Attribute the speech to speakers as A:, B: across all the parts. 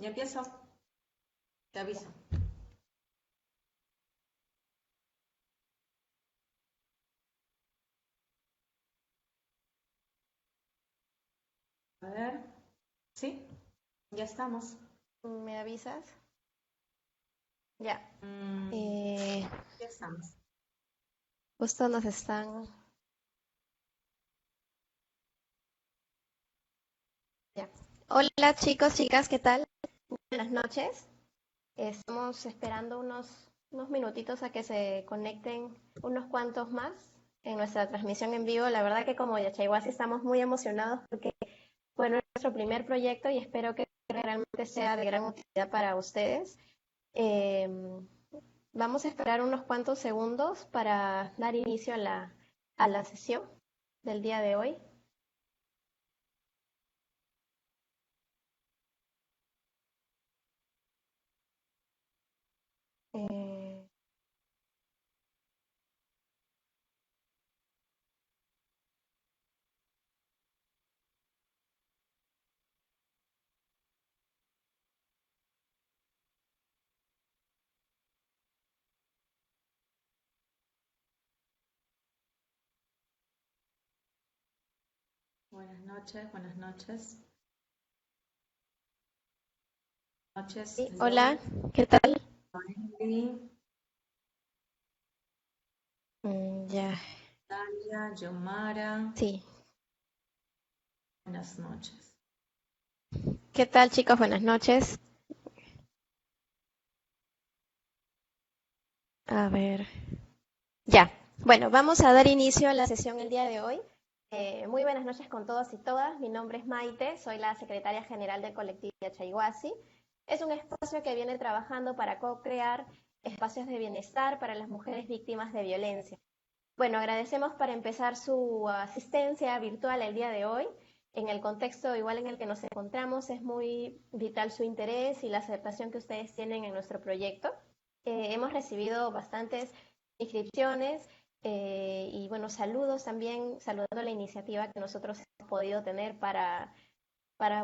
A: Ya empiezo, te aviso. A ver, ¿sí? Ya estamos.
B: ¿Me avisas? Ya.
A: Mm,
B: Eh,
A: ya estamos.
B: Justo nos están... Ya. Hola chicos, chicas, ¿qué tal? Buenas noches. Estamos esperando unos minutitos a que se conecten unos cuantos más en nuestra transmisión en vivo. La verdad que como Yachaywasi estamos muy emocionados porque fue nuestro primer proyecto y espero que realmente sea de gran utilidad para ustedes. Eh, Vamos a esperar unos cuantos segundos para dar inicio a la sesión del día de hoy. Eh,
A: Buenas noches, buenas noches. Noches,
B: sí, hola,
A: Loli,
B: ¿qué tal?
A: Wendy,
B: Ya,
A: Dalia, Yomara.
B: sí.
A: Buenas noches.
B: ¿Qué tal, chicos? Buenas noches. A ver, ya. Bueno, vamos a dar inicio a la sesión el día de hoy. Muy buenas noches con todos y todas. Mi nombre es Maite, soy la secretaria general del colectivo Yachaywasi. Es un espacio que viene trabajando para co-crear espacios de bienestar para las mujeres víctimas de violencia. Bueno, agradecemos para empezar su asistencia virtual el día de hoy. En el contexto igual en el que nos encontramos, es muy vital su interés y la aceptación que ustedes tienen en nuestro proyecto. Hemos recibido bastantes inscripciones y bueno, saludos también, saludando la iniciativa que nosotros hemos podido tener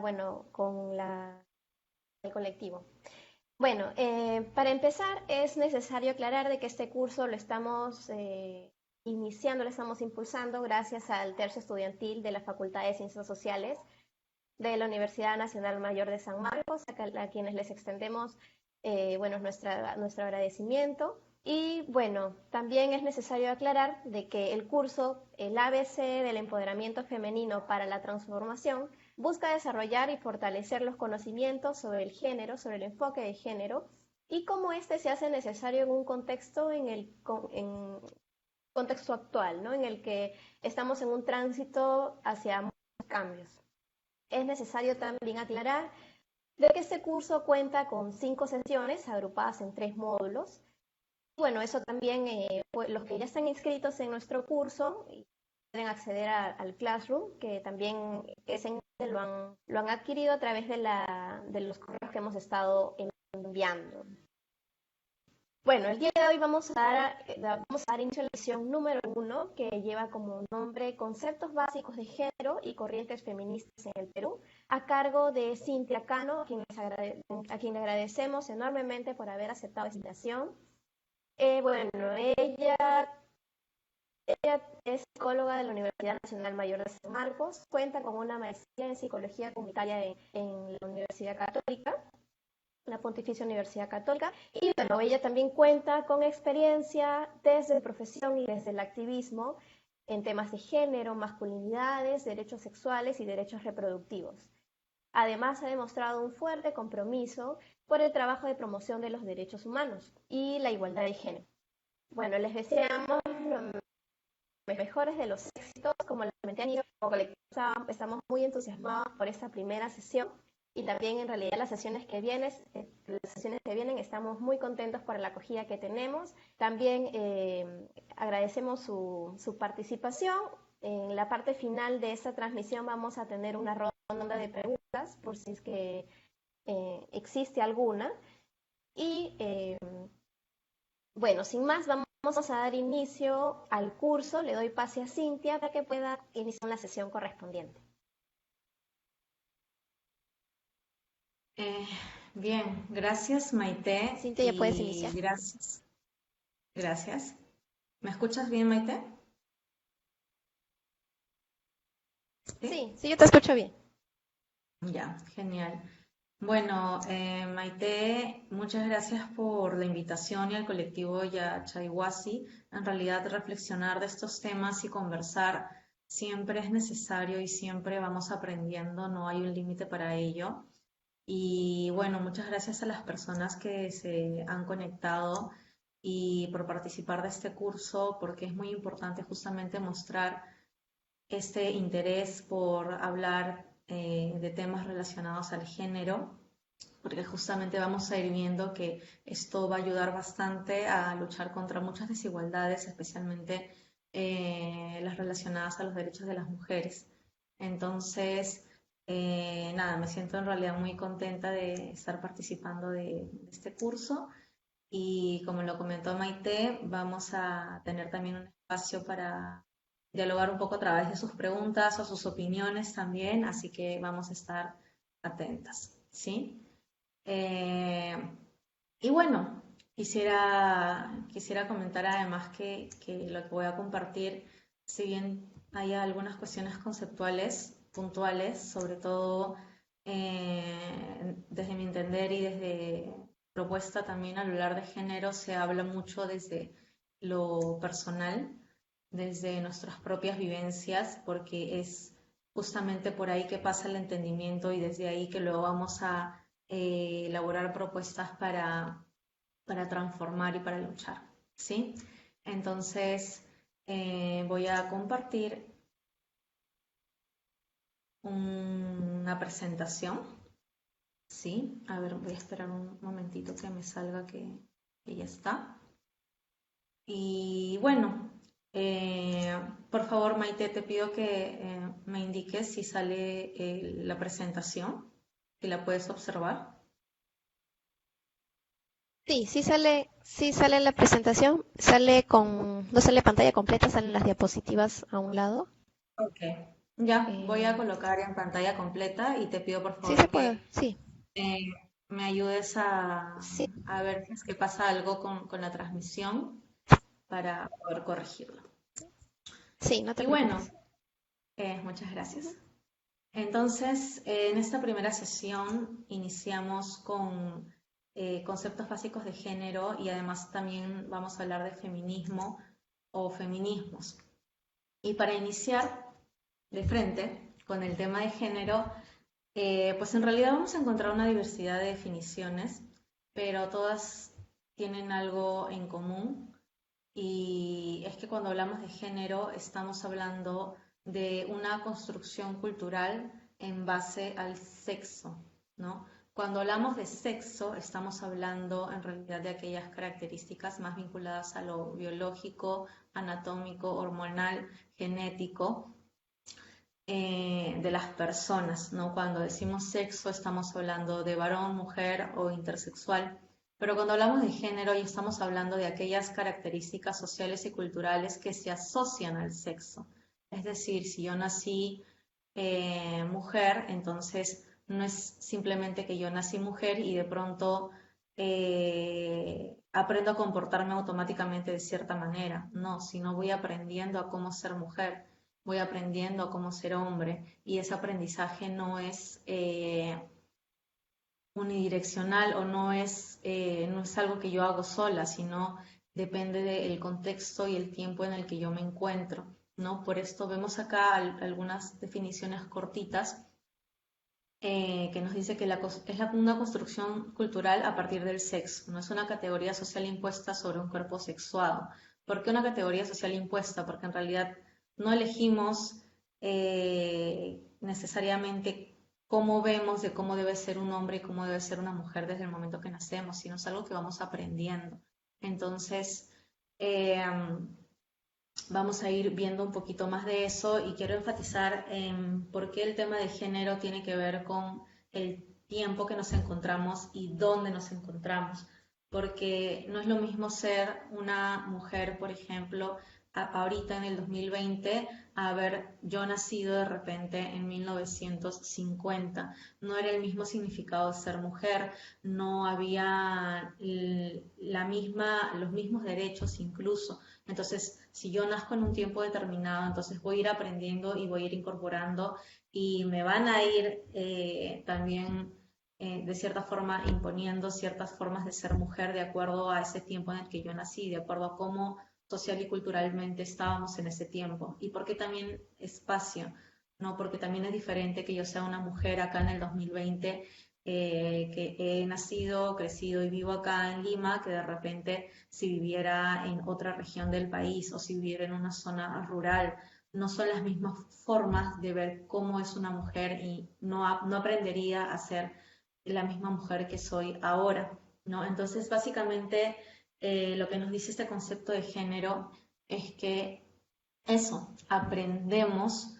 B: bueno, con el colectivo. Bueno, para empezar es necesario aclarar de que este curso lo estamos iniciando, lo estamos impulsando gracias al tercio estudiantil de la Facultad de Ciencias Sociales de la Universidad Nacional Mayor de San Marcos, a quienes les extendemos bueno, nuestro agradecimiento. Y bueno, también es necesario aclarar de que el curso, el ABC del empoderamiento femenino para la transformación, busca desarrollar y fortalecer los conocimientos sobre el género, sobre el enfoque de género, y cómo este se hace necesario en un contexto en contexto actual, ¿no? En el que estamos en un tránsito hacia muchos cambios. Es necesario también aclarar de que este curso cuenta con 5 sesiones agrupadas en 3 módulos. Bueno, eso también, pues, los que ya están inscritos en nuestro curso pueden acceder al Classroom, que también lo han adquirido a través de los correos que hemos estado enviando. Bueno, el día de hoy vamos a dar inicio a la sesión número 1, que lleva como nombre Conceptos básicos de género y corrientes feministas en el Perú, a cargo de Cintia Cano, a quien le agradecemos enormemente por haber aceptado esta invitación. Bueno, ella es psicóloga de la Universidad Nacional Mayor de San Marcos, cuenta con una maestría en psicología comunitaria en la Universidad Católica, la Pontificia Universidad Católica, y bueno, ella también cuenta con experiencia desde profesión y desde el activismo en temas de género, masculinidades, derechos sexuales y derechos reproductivos. Además, ha demostrado un fuerte compromiso por el trabajo de promoción de los derechos humanos y la igualdad de género. Bueno, les deseamos los mejores de los éxitos. Como les comenté, como colectivo estamos muy entusiasmados por esta primera sesión y también en realidad las sesiones que vienen estamos muy contentos por la acogida que tenemos. También agradecemos su participación. En la parte final de esta transmisión vamos a tener una ronda de preguntas por si es que existe alguna. Y bueno, sin más, vamos a dar inicio al curso. Le doy pase a Cintia para que pueda iniciar la sesión correspondiente.
A: Eh, Bien, gracias Maite
B: Cintia, ya puedes
A: y
B: iniciar.
A: gracias. ¿Me escuchas bien, Maite? Sí.
B: Sí, sí, yo te escucho bien.
A: Ya, genial. Bueno, Maite, muchas gracias por la invitación y al colectivo Ya Chaihuasi. En realidad, reflexionar de estos temas y conversar siempre es necesario y siempre vamos aprendiendo, no hay un límite para ello. Y bueno, muchas gracias a las personas que se han conectado y por participar de este curso, porque es muy importante justamente mostrar este interés por hablar de temas relacionados al género, porque justamente vamos a ir viendo que esto va a ayudar bastante a luchar contra muchas desigualdades, especialmente las relacionadas a los derechos de las mujeres. Entonces, nada, me siento en realidad muy contenta de estar participando de este curso y como lo comentó Maite, vamos a tener también un espacio para dialogar un poco a través de sus preguntas o sus opiniones también, así que vamos a estar atentas, ¿sí? Eh, y bueno, quisiera comentar además que lo que voy a compartir, si bien hay algunas cuestiones conceptuales puntuales, sobre todo desde mi entender y desde propuesta también al hablar de género, se habla mucho desde lo personal, desde nuestras propias vivencias, porque es justamente por ahí que pasa el entendimiento y desde ahí que luego vamos a elaborar propuestas para transformar y para luchar, ¿sí? Entonces, voy a compartir una presentación, ¿sí? A ver, voy a esperar un momentito que me salga que ya está. Y bueno, por favor, Maite, te pido que me indiques si sale la presentación, si la puedes observar.
B: Sí, sí sale la presentación, sale no sale pantalla completa, salen las diapositivas a un lado.
A: Ok. Ya, voy a
B: Eh,
A: colocar en pantalla completa y te pido por
B: sí se
A: favor
B: puede,
A: que
B: sí,
A: eh, me ayudes
B: sí,
A: a ver si es que pasa algo con la transmisión para poder corregirlo.
B: sí, no te
A: Y bueno,
B: preocupes.
A: muchas
B: Ujú.
A: gracias. Entonces, en esta primera sesión iniciamos con conceptos básicos de género y además también vamos a hablar de feminismo o feminismos. Y para iniciar de frente con el tema de género, pues en realidad vamos a encontrar una diversidad de definiciones, pero todas tienen algo en común y es que cuando hablamos de género estamos hablando de una construcción cultural en base al sexo, ¿no? Cuando hablamos de sexo estamos hablando en realidad de aquellas características más vinculadas a lo biológico, anatómico, hormonal, genético, de las personas, ¿no? Cuando decimos sexo estamos hablando de varón, mujer o intersexual, pero cuando hablamos de género ya estamos hablando de aquellas características sociales y culturales que se asocian al sexo. Es decir, si yo nací mujer, entonces no es simplemente que yo nací mujer y de pronto aprendo a comportarme automáticamente de cierta manera. No, sino voy aprendiendo a cómo ser mujer, voy aprendiendo a cómo ser hombre y ese aprendizaje no es unidireccional o no es algo que yo hago sola, sino depende del contexto y el tiempo en el que yo me encuentro, ¿no? Por esto vemos acá algunas definiciones cortitas que nos dice que una construcción cultural a partir del sexo, no es una categoría social impuesta sobre un cuerpo sexuado. ¿Por qué una categoría social impuesta? Porque en realidad no elegimos necesariamente cómo vemos de cómo debe ser un hombre y cómo debe ser una mujer desde el momento que nacemos, sino es algo que vamos aprendiendo. Entonces, eh, vamos a ir viendo un poquito más de eso y quiero enfatizar en por qué el tema de género tiene que ver con el tiempo que nos encontramos y dónde nos encontramos. Porque no es lo mismo ser una mujer, por ejemplo, ahorita en el 2020 a haber yo nacido de repente en 1950. No era el mismo significado de ser mujer, no había los mismos derechos incluso. Entonces, si yo nazco en un tiempo determinado, entonces voy a ir aprendiendo y voy a ir incorporando y me van a ir también de cierta forma imponiendo ciertas formas de ser mujer de acuerdo a ese tiempo en el que yo nací, de acuerdo a cómo social y culturalmente estábamos en ese tiempo. Y porque también espacio, ¿no? Porque también es diferente que yo sea una mujer acá en el 2020, que he nacido, crecido y vivo acá en Lima, que de repente si viviera en otra región del país o si viviera en una zona rural. No son las mismas formas de ver cómo es una mujer y no aprendería a ser la misma mujer que soy ahora, ¿no? Entonces, básicamente, lo que nos dice este concepto de género es que eso, aprendemos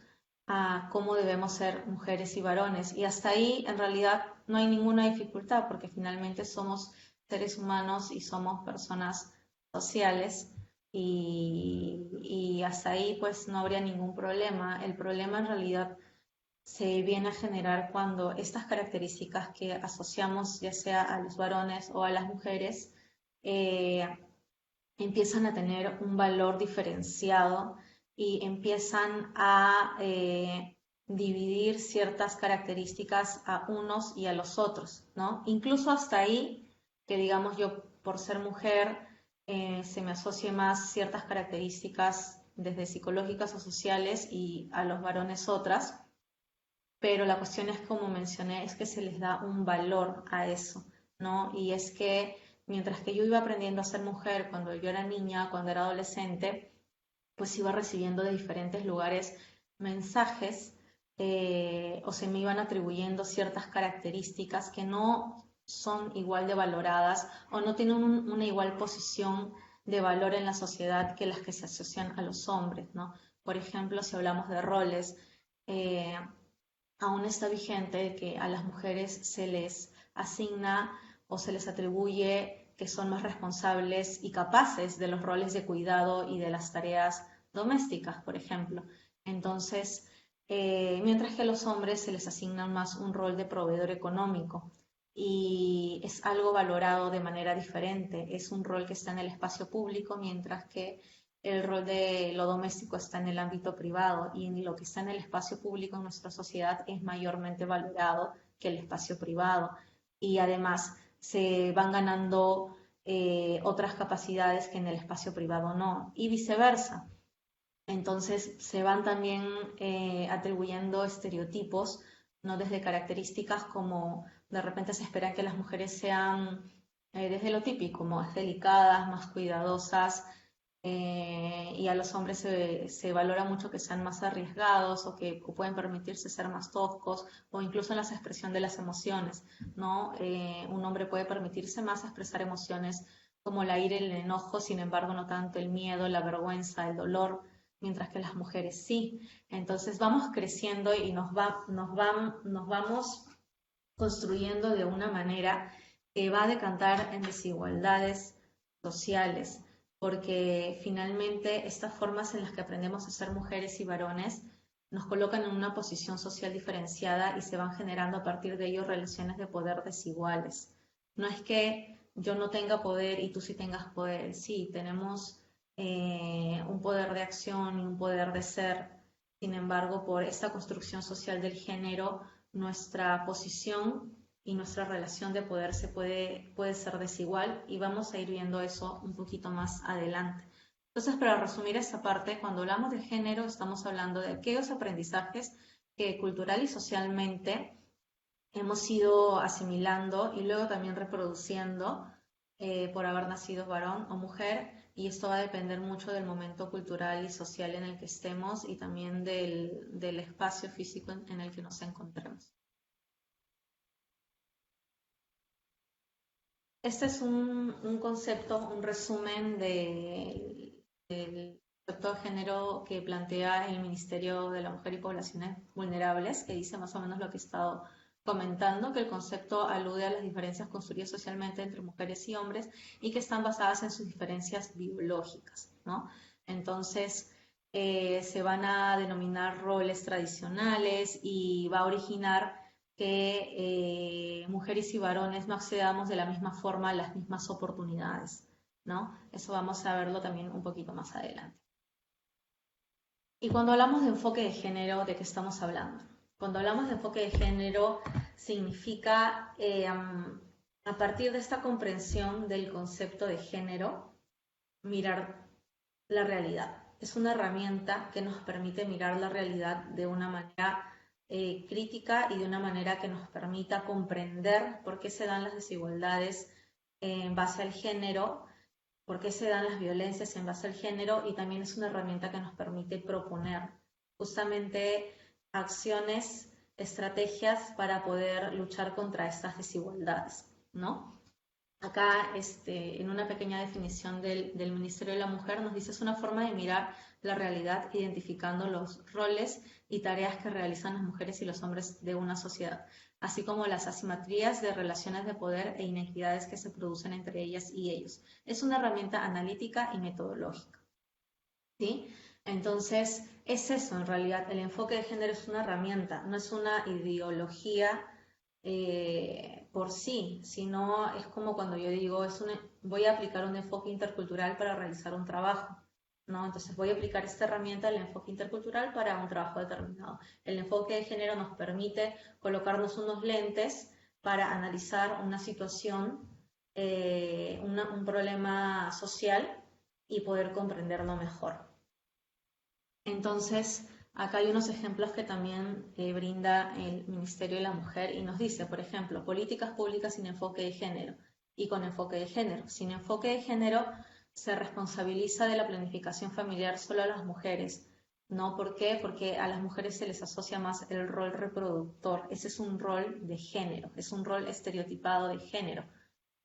A: a cómo debemos ser mujeres y varones. Y hasta ahí, en realidad, no hay ninguna dificultad, porque finalmente somos seres humanos y somos personas sociales. Y hasta ahí, pues, no habría ningún problema. El problema, en realidad, se viene a generar cuando estas características que asociamos ya sea a los varones o a las mujeres eh, empiezan a tener un valor diferenciado y empiezan a dividir ciertas características a unos y a los otros, ¿no? Incluso hasta ahí, que digamos yo por ser mujer se me asocie más ciertas características desde psicológicas o sociales y a los varones otras, pero la cuestión es, como mencioné, es que se les da un valor a eso, ¿no? Y es que mientras que yo iba aprendiendo a ser mujer cuando yo era niña, cuando era adolescente, pues iba recibiendo de diferentes lugares mensajes o se me iban atribuyendo ciertas características que no son igual de valoradas o no tienen una igual posición de valor en la sociedad que las que se asocian a los hombres, ¿no? Por ejemplo, si hablamos de roles, eh, aún está vigente que a las mujeres se les asigna o se les atribuye que son más responsables y capaces de los roles de cuidado y de las tareas domésticas, por ejemplo. Entonces, mientras que a los hombres se les asigna más un rol de proveedor económico y es algo valorado de manera diferente, es un rol que está en el espacio público, mientras que el rol de lo doméstico está en el ámbito privado y lo que está en el espacio público en nuestra sociedad es mayormente valorado que el espacio privado. Y además se van ganando otras capacidades que en el espacio privado no, y viceversa. Entonces se van también atribuyendo estereotipos, no desde características como de repente se espera que las mujeres sean desde lo típico, más delicadas, más cuidadosas, y a los hombres se valora mucho que sean más arriesgados o que pueden permitirse ser más toscos o incluso en la expresión de las emociones, ¿no? Un hombre puede permitirse más expresar emociones como la ira y el enojo, sin embargo no tanto el miedo, la vergüenza, el dolor, mientras que las mujeres sí. Entonces vamos creciendo y nos vamos construyendo de una manera que va a decantar en desigualdades sociales, porque finalmente estas formas en las que aprendemos a ser mujeres y varones nos colocan en una posición social diferenciada y se van generando a partir de ello relaciones de poder desiguales. No es que yo no tenga poder y tú sí tengas poder, sí, tenemos un poder de acción y un poder de ser, sin embargo, por esta construcción social del género, nuestra posición y nuestra relación de poder puede ser desigual y vamos a ir viendo eso un poquito más adelante. Entonces, para resumir esta parte, cuando hablamos de género estamos hablando de aquellos aprendizajes que cultural y socialmente hemos ido asimilando y luego también reproduciendo por haber nacido varón o mujer, y esto va a depender mucho del momento cultural y social en el que estemos y también del espacio físico en el que nos encontremos. Este es un concepto, un resumen del concepto de género que plantea el Ministerio de la Mujer y Poblaciones Vulnerables, que dice más o menos lo que he estado comentando, que el concepto alude a las diferencias construidas socialmente entre mujeres y hombres y que están basadas en sus diferencias biológicas, ¿no? Entonces, se van a denominar roles tradicionales y va a originar que mujeres y varones no accedamos de la misma forma a las mismas oportunidades, ¿no? Eso vamos a verlo también un poquito más adelante. Y cuando hablamos de enfoque de género, ¿de qué estamos hablando? Cuando hablamos de enfoque de género, significa, a partir de esta comprensión del concepto de género, mirar la realidad. Es una herramienta que nos permite mirar la realidad de una manera crítica y de una manera que nos permita comprender por qué se dan las desigualdades en base al género, por qué se dan las violencias en base al género, y también es una herramienta que nos permite proponer justamente acciones, estrategias para poder luchar contra estas desigualdades, ¿no? Acá, en una pequeña definición del Ministerio de la Mujer, nos dice es una forma de mirar la realidad identificando los roles y tareas que realizan las mujeres y los hombres de una sociedad, así como las asimetrías de relaciones de poder e inequidades que se producen entre ellas y ellos. Es una herramienta analítica y metodológica, ¿sí? Entonces, es eso en realidad, el enfoque de género es una herramienta, no es una ideología por sí, sino es como cuando yo digo, voy a aplicar un enfoque intercultural para realizar un trabajo, ¿no? Entonces voy a aplicar esta herramienta, el enfoque intercultural, para un trabajo determinado. El enfoque de género nos permite colocarnos unos lentes para analizar una situación, un problema social y poder comprenderlo mejor. Entonces, acá hay unos ejemplos que también brinda el Ministerio de la Mujer y nos dice, por ejemplo, políticas públicas sin enfoque de género y con enfoque de género. Sin enfoque de género se responsabiliza de la planificación familiar solo a las mujeres. ¿No? ¿Por qué? Porque a las mujeres se les asocia más el rol reproductor. Ese es un rol de género, es un rol estereotipado de género.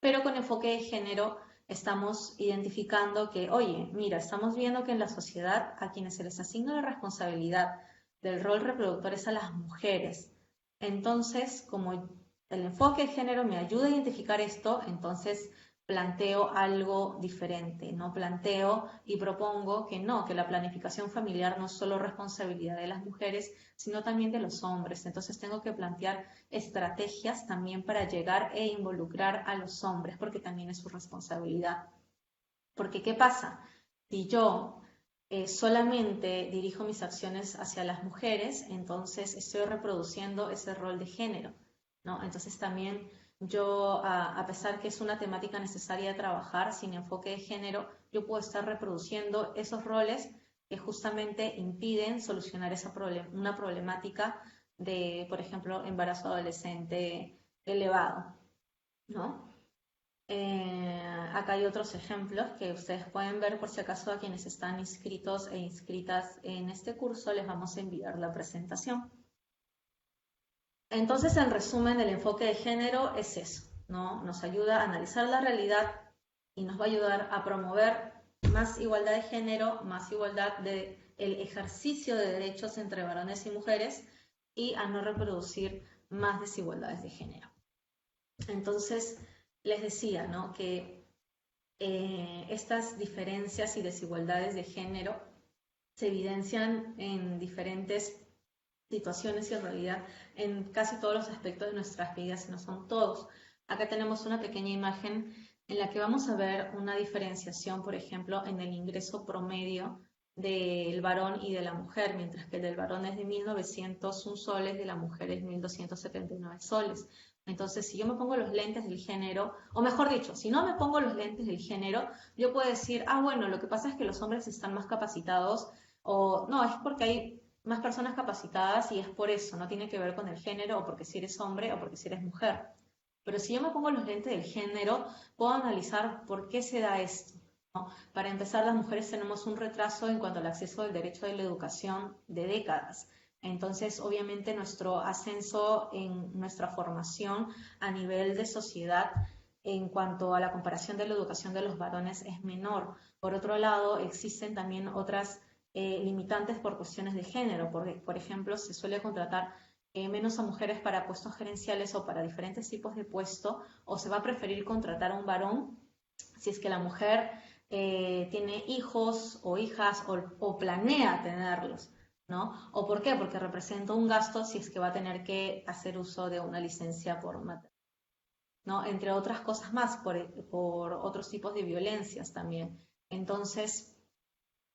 A: Pero con enfoque de género estamos identificando que, oye, mira, estamos viendo que en la sociedad a quienes se les asigna la responsabilidad del rol reproductor es a las mujeres. Entonces, como el enfoque de género me ayuda a identificar esto, entonces planteo algo diferente, no planteo y propongo que no, que la planificación familiar no es solo responsabilidad de las mujeres, sino también de los hombres. Entonces tengo que plantear estrategias también para llegar e involucrar a los hombres, porque también es su responsabilidad. Porque, ¿qué pasa? Si yo solamente dirijo mis acciones hacia las mujeres, entonces estoy reproduciendo ese rol de género, ¿no? Entonces también yo, a pesar que es una temática necesaria de trabajar, sin enfoque de género, yo puedo estar reproduciendo esos roles que justamente impiden solucionar una problemática de, por ejemplo, embarazo adolescente elevado, ¿no? Acá hay otros ejemplos que ustedes pueden ver, por si acaso a quienes están inscritos e inscritas en este curso les vamos a enviar la presentación. Entonces, en resumen, el enfoque de género es eso, ¿no? Nos ayuda a analizar la realidad y nos va a ayudar a promover más igualdad de género, más igualdad del ejercicio de derechos entre varones y mujeres, y a no reproducir más desigualdades de género. Entonces, les decía, ¿no?, que estas diferencias y desigualdades de género se evidencian en diferentes situaciones y en realidad en casi todos los aspectos de nuestras vidas, y no son todos. Acá tenemos una pequeña imagen en la que vamos a ver una diferenciación, por ejemplo, en el ingreso promedio del varón y de la mujer, mientras que el del varón es de 1.901 soles, de la mujer es 1.279 soles. Entonces, si yo me pongo los lentes del género, o mejor dicho, si no me pongo los lentes del género, yo puedo decir, ah, bueno, lo que pasa es que los hombres están más capacitados, o no, es porque hay más personas capacitadas y es por eso, no tiene que ver con el género, o porque si eres hombre o porque si eres mujer. Pero si yo me pongo los lentes del género, puedo analizar por qué se da esto, ¿no? Para empezar, las mujeres tenemos un retraso en cuanto al acceso al derecho de la educación de décadas. Entonces, obviamente, nuestro ascenso en nuestra formación a nivel de sociedad en cuanto a la comparación de la educación de los varones es menor. Por otro lado, existen también otras limitantes por cuestiones de género. Por ejemplo, se suele contratar menos a mujeres para puestos gerenciales o para diferentes tipos de puesto, o se va a preferir contratar a un varón si es que la mujer tiene hijos o hijas o planea tenerlos, ¿no? ¿O por qué? Porque representa un gasto si es que va a tener que hacer uso de una licencia por maternidad, ¿no? Entre otras cosas más, por otros tipos de violencias también. Entonces,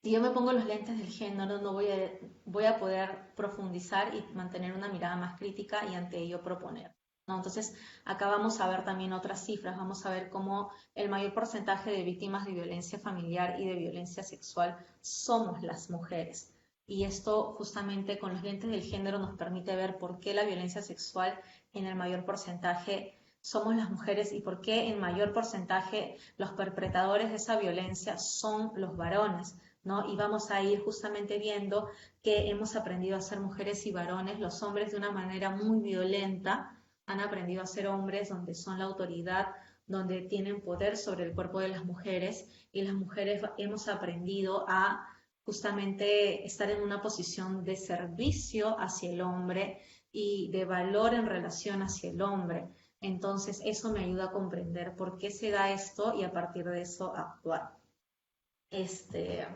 A: si yo me pongo los lentes del género, no voy a poder profundizar y mantener una mirada más crítica y ante ello proponer, ¿no? Entonces, acá vamos a ver también otras cifras, vamos a ver cómo el mayor porcentaje de víctimas de violencia familiar y de violencia sexual somos las mujeres. Y esto justamente con los lentes del género nos permite ver por qué la violencia sexual en el mayor porcentaje somos las mujeres y por qué en mayor porcentaje los perpetradores de esa violencia son los varones, ¿no? Y vamos a ir justamente viendo que hemos aprendido a ser mujeres y varones, los hombres de una manera muy violenta han aprendido a ser hombres donde son la autoridad, donde tienen poder sobre el cuerpo de las mujeres y las mujeres hemos aprendido a justamente estar en una posición de servicio hacia el hombre y de valor en relación hacia el hombre. Entonces, eso me ayuda a comprender por qué se da esto y a partir de eso actuar. Este,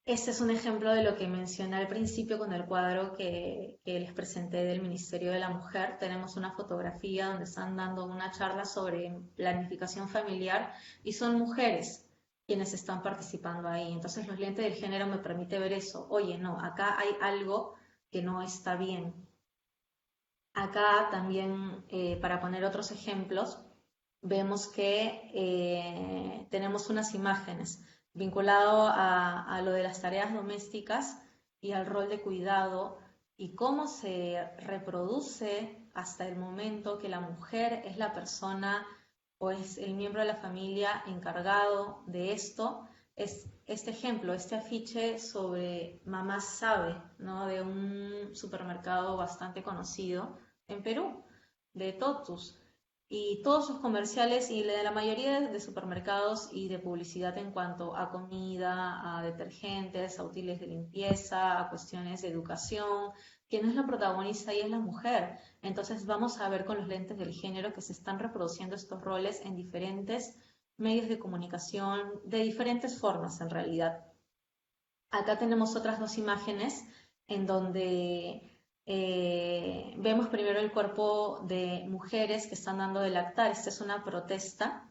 A: este es un ejemplo de lo que mencioné al principio con el cuadro que les presenté del Ministerio de la Mujer. Tenemos una fotografía donde están dando una charla sobre planificación familiar y son mujeres quienes están participando ahí. Entonces los lentes del género me permite ver eso. Oye, no, acá hay algo que no está bien. Acá también, para poner otros ejemplos, vemos que tenemos unas imágenes vinculado a lo de las tareas domésticas y al rol de cuidado y cómo se reproduce hasta el momento que la mujer es la persona o es el miembro de la familia encargado de esto. Es este ejemplo, este afiche sobre Mamá Sabe, ¿no? De un supermercado bastante conocido en Perú, de Totus y todos sus comerciales y de la mayoría de supermercados y de publicidad en cuanto a comida, a detergentes, a útiles de limpieza, a cuestiones de educación, quien es la protagonista y es la mujer. Entonces vamos a ver con los lentes del género que se están reproduciendo estos roles en diferentes medios de comunicación, de diferentes formas en realidad. Acá tenemos otras dos imágenes en donde vemos primero el cuerpo de mujeres que están dando de lactar. Esta es una protesta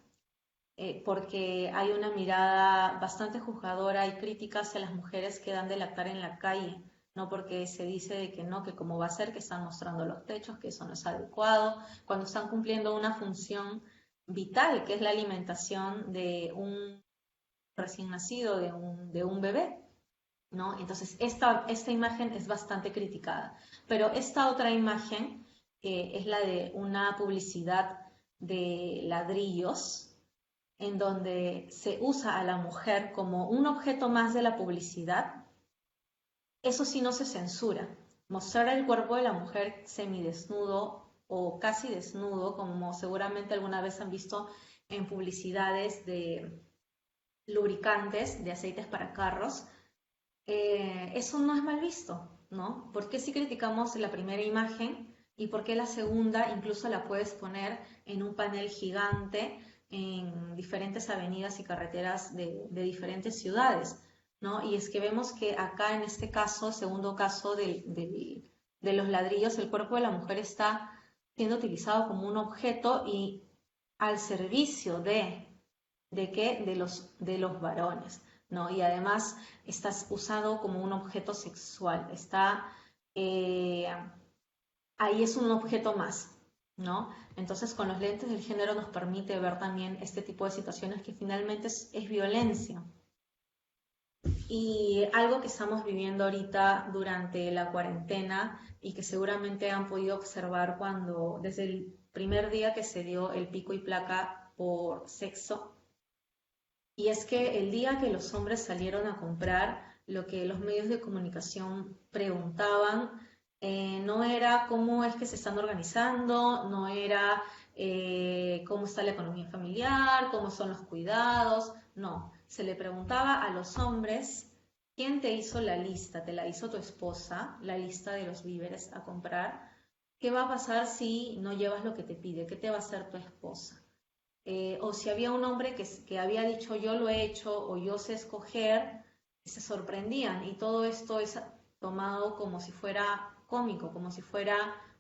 A: porque hay una mirada bastante juzgadora y crítica hacia las mujeres que dan de lactar en la calle, ¿no? Porque se dice de que no, que cómo va a ser, que están mostrando los pechos, que eso no es adecuado, cuando están cumpliendo una función vital, que es la alimentación de un recién nacido, de un bebé. ¿No? Entonces, esta imagen es bastante criticada. Pero esta otra imagen, que es la de una publicidad de ladrillos, en donde se usa a la mujer como un objeto más de la publicidad, eso sí no se censura. Mostrar el cuerpo de la mujer semidesnudo o casi desnudo, como seguramente alguna vez han visto en publicidades de lubricantes, de aceites para carros, eso no es mal visto, ¿no? ¿Por qué si criticamos la primera imagen y por qué la segunda incluso la puedes poner en un panel gigante en diferentes avenidas y carreteras de diferentes ciudades, ¿no? Y es que vemos que acá en este caso, segundo caso de los ladrillos, el cuerpo de la mujer está siendo utilizado como un objeto y al servicio ¿de qué? De los varones, ¿no? Y además estás usado como un objeto sexual, eh, ahí es un objeto más, ¿no? Entonces con los lentes del género nos permite ver también este tipo de situaciones que finalmente es violencia. Y algo que estamos viviendo ahorita durante la cuarentena y que seguramente han podido observar cuando, desde el primer día que se dio el pico y placa por sexo, y es que el día que los hombres salieron a comprar, lo que los medios de comunicación preguntaban no era cómo es que se están organizando, no era cómo está la economía familiar, cómo son los cuidados, no. Se le preguntaba a los hombres, ¿quién te hizo la lista? ¿Te la hizo tu esposa, la lista de los víveres a comprar? ¿Qué va a pasar si no llevas lo que te pide? ¿Qué te va a hacer tu esposa? o si había un hombre que había dicho yo lo he hecho o yo sé escoger, se sorprendían. Y todo esto es tomado como si fuera cómico, como si fuera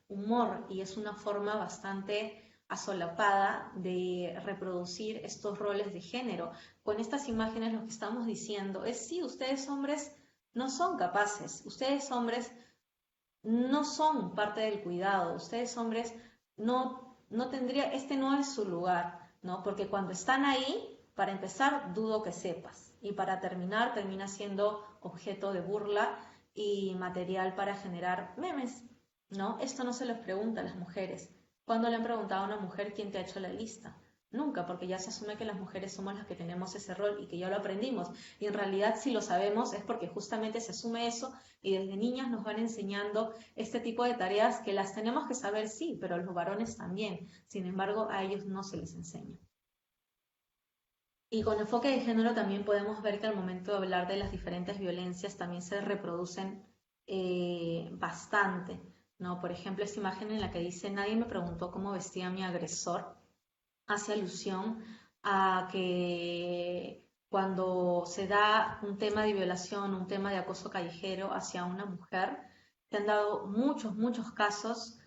A: humor, y es una forma bastante asolapada de reproducir estos roles de género. Con estas imágenes lo que estamos diciendo es, sí, ustedes hombres no son capaces, ustedes hombres no son parte del cuidado, ustedes hombres no tendría, este no es su lugar, ¿no? Porque cuando están ahí, para empezar, dudo que sepas, y para terminar, termina siendo objeto de burla y material para generar memes, ¿no? Esto no se les pregunta a las mujeres. ¿Cuándo le han preguntado a una mujer quién te ha hecho la lista? Nunca, porque ya se asume que las mujeres somos las que tenemos ese rol y que ya lo aprendimos. Y en realidad, si lo sabemos, es porque justamente se asume eso y desde niñas nos van enseñando este tipo de tareas que las tenemos que saber, sí, pero los varones también. Sin embargo, a ellos no se les enseña. Y con enfoque de género también podemos ver que al momento de hablar de las diferentes violencias también se reproducen bastante, ¿no? Por ejemplo, esta imagen en la que dice, nadie me preguntó cómo vestía mi agresor, hace alusión a que cuando se da un tema de violación, un tema de acoso callejero hacia una mujer, se han dado muchos, muchos casos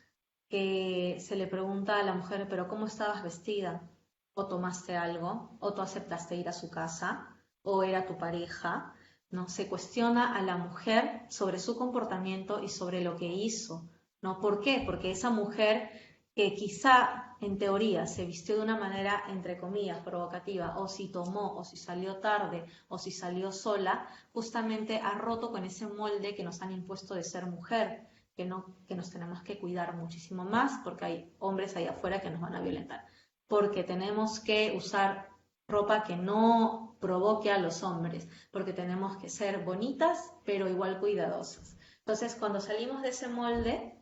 A: que se le pregunta a la mujer, pero ¿cómo estabas vestida? ¿O tomaste algo? ¿O tú aceptaste ir a su casa? ¿O era tu pareja? ¿No? Se cuestiona a la mujer sobre su comportamiento y sobre lo que hizo, ¿no? ¿Por qué? Porque esa mujer que quizá en teoría se vistió de una manera, entre comillas, provocativa, o si tomó, o si salió tarde, o si salió sola, justamente ha roto con ese molde que nos han impuesto de ser mujer, que, no, que nos tenemos que cuidar muchísimo más porque hay hombres ahí afuera que nos van a violentar, porque tenemos que usar ropa que no provoque a los hombres, porque tenemos que ser bonitas pero igual cuidadosas. Entonces, cuando salimos de ese molde,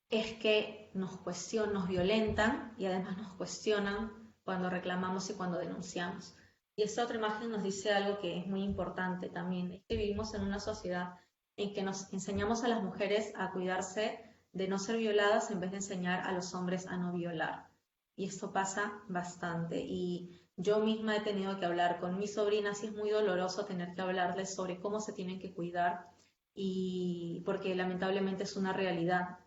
A: es que nos violentan y además nos cuestionan cuando reclamamos y cuando denunciamos. Y esta otra imagen nos dice algo que es muy importante también, es que vivimos en una sociedad en que nos enseñamos a las mujeres a cuidarse de no ser violadas en vez de enseñar a los hombres a no violar. Y esto pasa bastante. Y yo misma he tenido que hablar con mis sobrinas y es muy doloroso tener que hablarles sobre cómo se tienen que cuidar y porque lamentablemente es una realidad,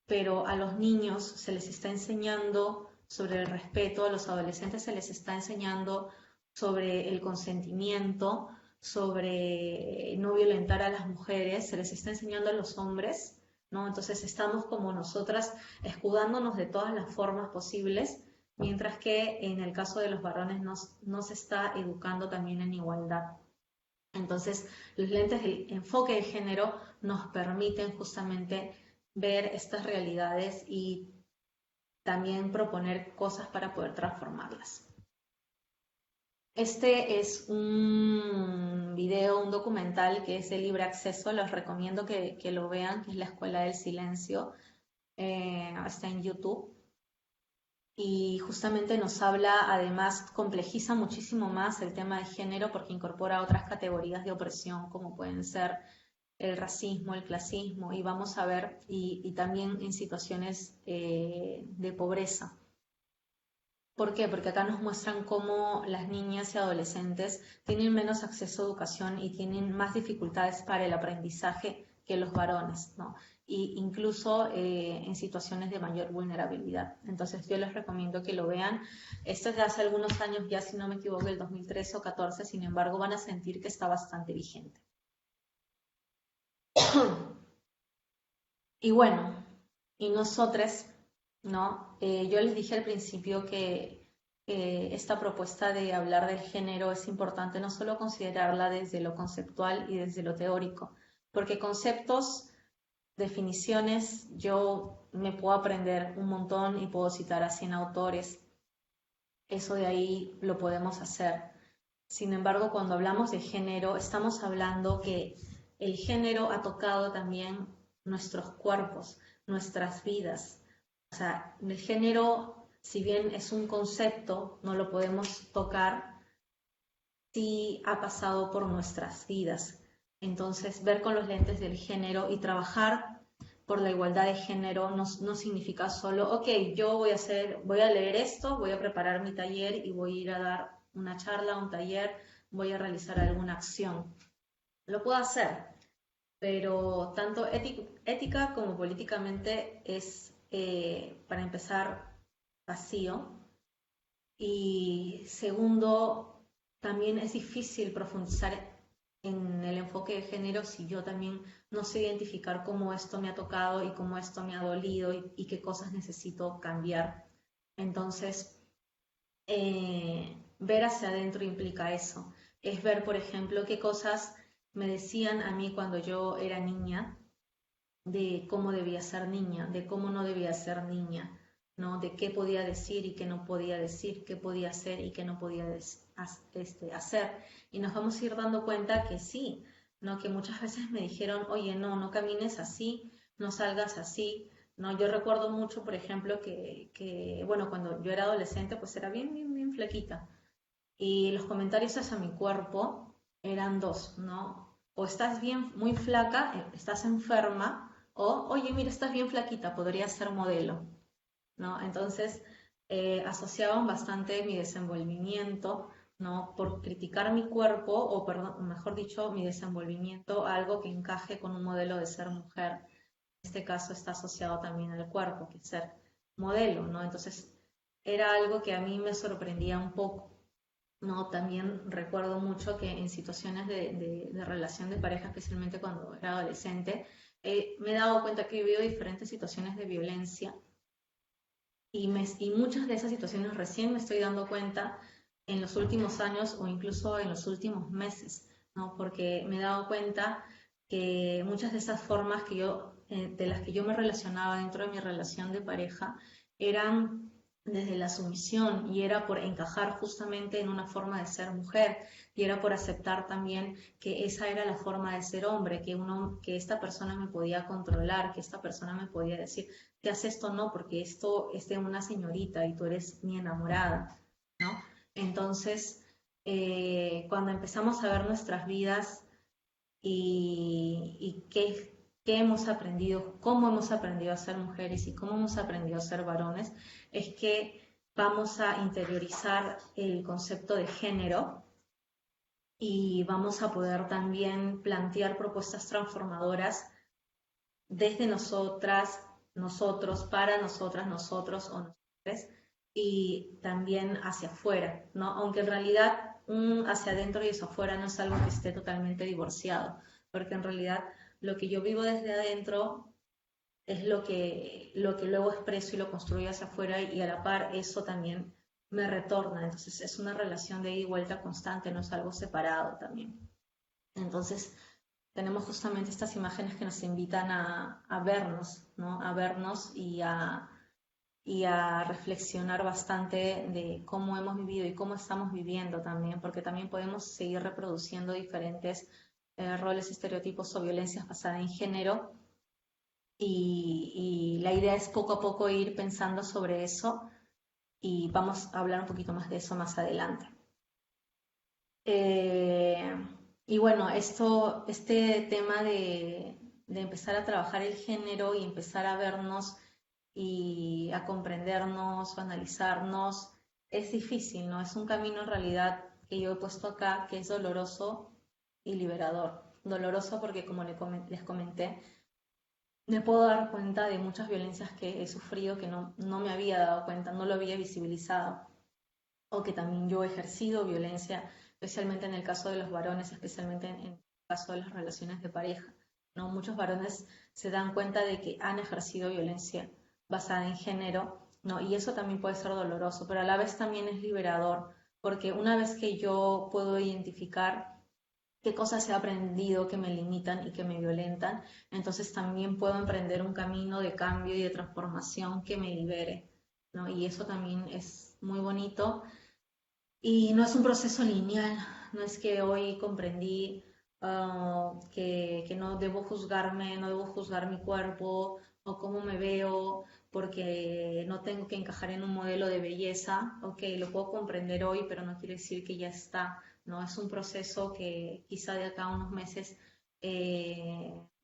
A: pero a los niños se les está enseñando sobre el respeto, a los adolescentes se les está enseñando sobre el consentimiento, sobre no violentar a las mujeres, se les está enseñando a los hombres, ¿no? Entonces estamos como nosotras escudándonos de todas las formas posibles, mientras que en el caso de los varones no se está educando también en igualdad. Entonces, los lentes del enfoque de género nos permiten justamente ver estas realidades y también proponer cosas para poder transformarlas. Este es un video, un documental que es de libre acceso, los recomiendo que lo vean, que es La Escuela del Silencio, está en YouTube. Y justamente nos habla, además complejiza muchísimo más el tema de género porque incorpora otras categorías de opresión como pueden ser el racismo, el clasismo, y vamos a ver, y también en situaciones de pobreza. ¿Por qué? Porque acá nos muestran cómo las niñas y adolescentes tienen menos acceso a educación y tienen más dificultades para el aprendizaje que los varones, ¿no? Y incluso en situaciones de mayor vulnerabilidad. Entonces yo les recomiendo que lo vean. Esto es de hace algunos años ya, si no me equivoco, el 2013 o 14, sin embargo van a sentir que está bastante vigente. Y bueno, y nosotros, ¿no? Yo les dije al principio que esta propuesta de hablar del género es importante no solo considerarla desde lo conceptual y desde lo teórico, porque conceptos, definiciones, yo me puedo aprender un montón y puedo citar a 100 autores, eso de ahí lo podemos hacer. Sin embargo, cuando hablamos de género, estamos hablando que el género ha tocado también nuestros cuerpos, nuestras vidas. O sea, el género, si bien es un concepto, no lo podemos tocar, sí ha pasado por nuestras vidas. Entonces, ver con los lentes del género y trabajar, por la igualdad de género no, no significa solo, ok, yo voy a leer esto, voy a preparar mi taller y voy a ir a dar una charla, un taller, voy a realizar alguna acción. Lo puedo hacer, pero tanto ética como políticamente es, para empezar, vacío. Y segundo, también es difícil profundizar en el enfoque de género si yo también no sé identificar cómo esto me ha tocado y cómo esto me ha dolido y qué cosas necesito cambiar. Entonces, ver hacia adentro implica eso. Es ver, por ejemplo, qué cosas me decían a mí cuando yo era niña, de cómo debía ser niña, de cómo no debía ser niña, ¿no? De qué podía decir y qué no podía decir, qué podía hacer y qué no podía hacer. Y nos vamos a ir dando cuenta que sí, ¿no? Que muchas veces me dijeron, oye, no, no camines así, no salgas así, ¿no? Yo recuerdo mucho, por ejemplo, bueno, cuando yo era adolescente, pues era bien flaquita. Y los comentarios hacia mi cuerpo eran dos, ¿no? O estás bien, muy flaca, estás enferma, o, oye, mira, estás bien flaquita, podrías ser modelo, ¿no? Entonces, asociaban bastante mi desenvolvimiento, ¿no? Por criticar mi cuerpo, o perdón, mejor dicho, mi desenvolvimiento a algo que encaje con un modelo de ser mujer. En este caso está asociado también al cuerpo, que es ser modelo, ¿no? Entonces, era algo que a mí me sorprendía un poco. No, también recuerdo mucho que en situaciones de relación de pareja, especialmente cuando era adolescente, me he dado cuenta que he vivido diferentes situaciones de violencia y muchas de esas situaciones recién me estoy dando cuenta en los últimos años o incluso en los últimos meses, ¿no? Porque me he dado cuenta que muchas de esas formas de las que yo me relacionaba dentro de mi relación de pareja eran desde la sumisión y era por encajar justamente en una forma de ser mujer y era por aceptar también que esa era la forma de ser hombre, que esta persona me podía controlar, que esta persona me podía decir, te haces esto no, porque esto es de una señorita y tú eres mi enamorada, ¿no? Entonces, cuando empezamos a ver nuestras vidas y qué hemos aprendido, cómo hemos aprendido a ser mujeres y cómo hemos aprendido a ser varones, es que vamos a interiorizar el concepto de género y vamos a poder también plantear propuestas transformadoras desde nosotras, nosotros, para nosotras, nosotros o nosotros, y también hacia afuera, ¿no? Aunque en realidad un hacia adentro y hacia afuera no es algo que esté totalmente divorciado, porque en realidad lo que yo vivo desde adentro es lo que luego expreso y lo construyo hacia afuera y a la par eso también me retorna. Entonces es una relación de ida y vuelta constante, no es algo separado también. Entonces, tenemos justamente estas imágenes que nos invitan a vernos, ¿no? A vernos y a reflexionar bastante de cómo hemos vivido y cómo estamos viviendo también, porque también podemos seguir reproduciendo diferentes roles, estereotipos o violencias basadas en género y la idea es poco a poco ir pensando sobre eso y vamos a hablar un poquito más de eso más adelante. Eh, y bueno, este tema de empezar a trabajar el género y empezar a vernos y a comprendernos o analizarnos es difícil, ¿no? Es un camino en realidad que yo he puesto acá que es doloroso y liberador. Doloroso porque como les comenté, me puedo dar cuenta de muchas violencias que he sufrido que no me había dado cuenta, no lo había visibilizado o que también yo he ejercido violencia, especialmente en el caso de los varones, especialmente en el caso de las relaciones de pareja, ¿no? Muchos varones se dan cuenta de que han ejercido violencia basada en género, ¿no? Y eso también puede ser doloroso, pero a la vez también es liberador, porque una vez que yo puedo identificar qué cosas he aprendido que me limitan y que me violentan, entonces también puedo emprender un camino de cambio y de transformación que me libere, ¿no? Y eso también es muy bonito y no es un proceso lineal, no es que hoy comprendí que no debo juzgarme, no debo juzgar mi cuerpo o cómo me veo, porque no tengo que encajar en un modelo de belleza. Ok, lo puedo comprender hoy, pero no quiere decir que ya está, ¿no? Es un proceso que quizá de acá a unos meses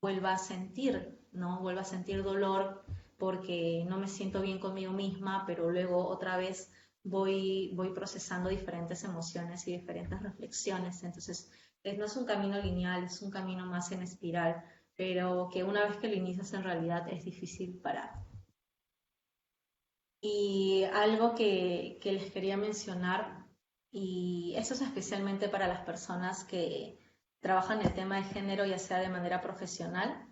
A: vuelva a sentir, ¿no? Vuelva a sentir dolor porque no me siento bien conmigo misma, pero luego otra vez voy procesando diferentes emociones y diferentes reflexiones. Entonces, no es un camino lineal, es un camino más en espiral, pero que una vez que lo inicias en realidad es difícil parar. Y algo que les quería mencionar, y eso es especialmente para las personas que trabajan el tema de género, ya sea de manera profesional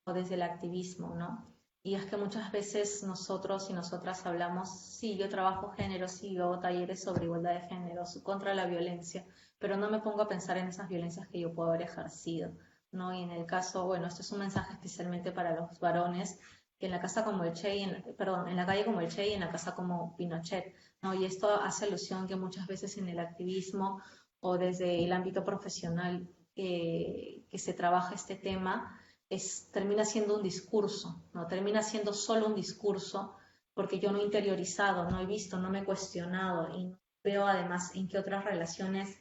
A: o desde el activismo, ¿no? Y es que muchas veces nosotros y nosotras hablamos, sí, yo trabajo género, sí, yo hago talleres sobre igualdad de género, contra la violencia, pero no me pongo a pensar en esas violencias que yo puedo haber ejercido, ¿no? Y en el caso, bueno, esto es un mensaje especialmente para los varones, que en la casa como el Che, perdón, en la calle como el Che y en la casa como Pinochet, ¿no? Y esto hace alusión que muchas veces en el activismo o desde el ámbito profesional que se trabaja este tema, termina siendo un discurso, ¿no? Termina siendo solo un discurso porque yo no he interiorizado, no he visto, no me he cuestionado y no veo además en qué otras relaciones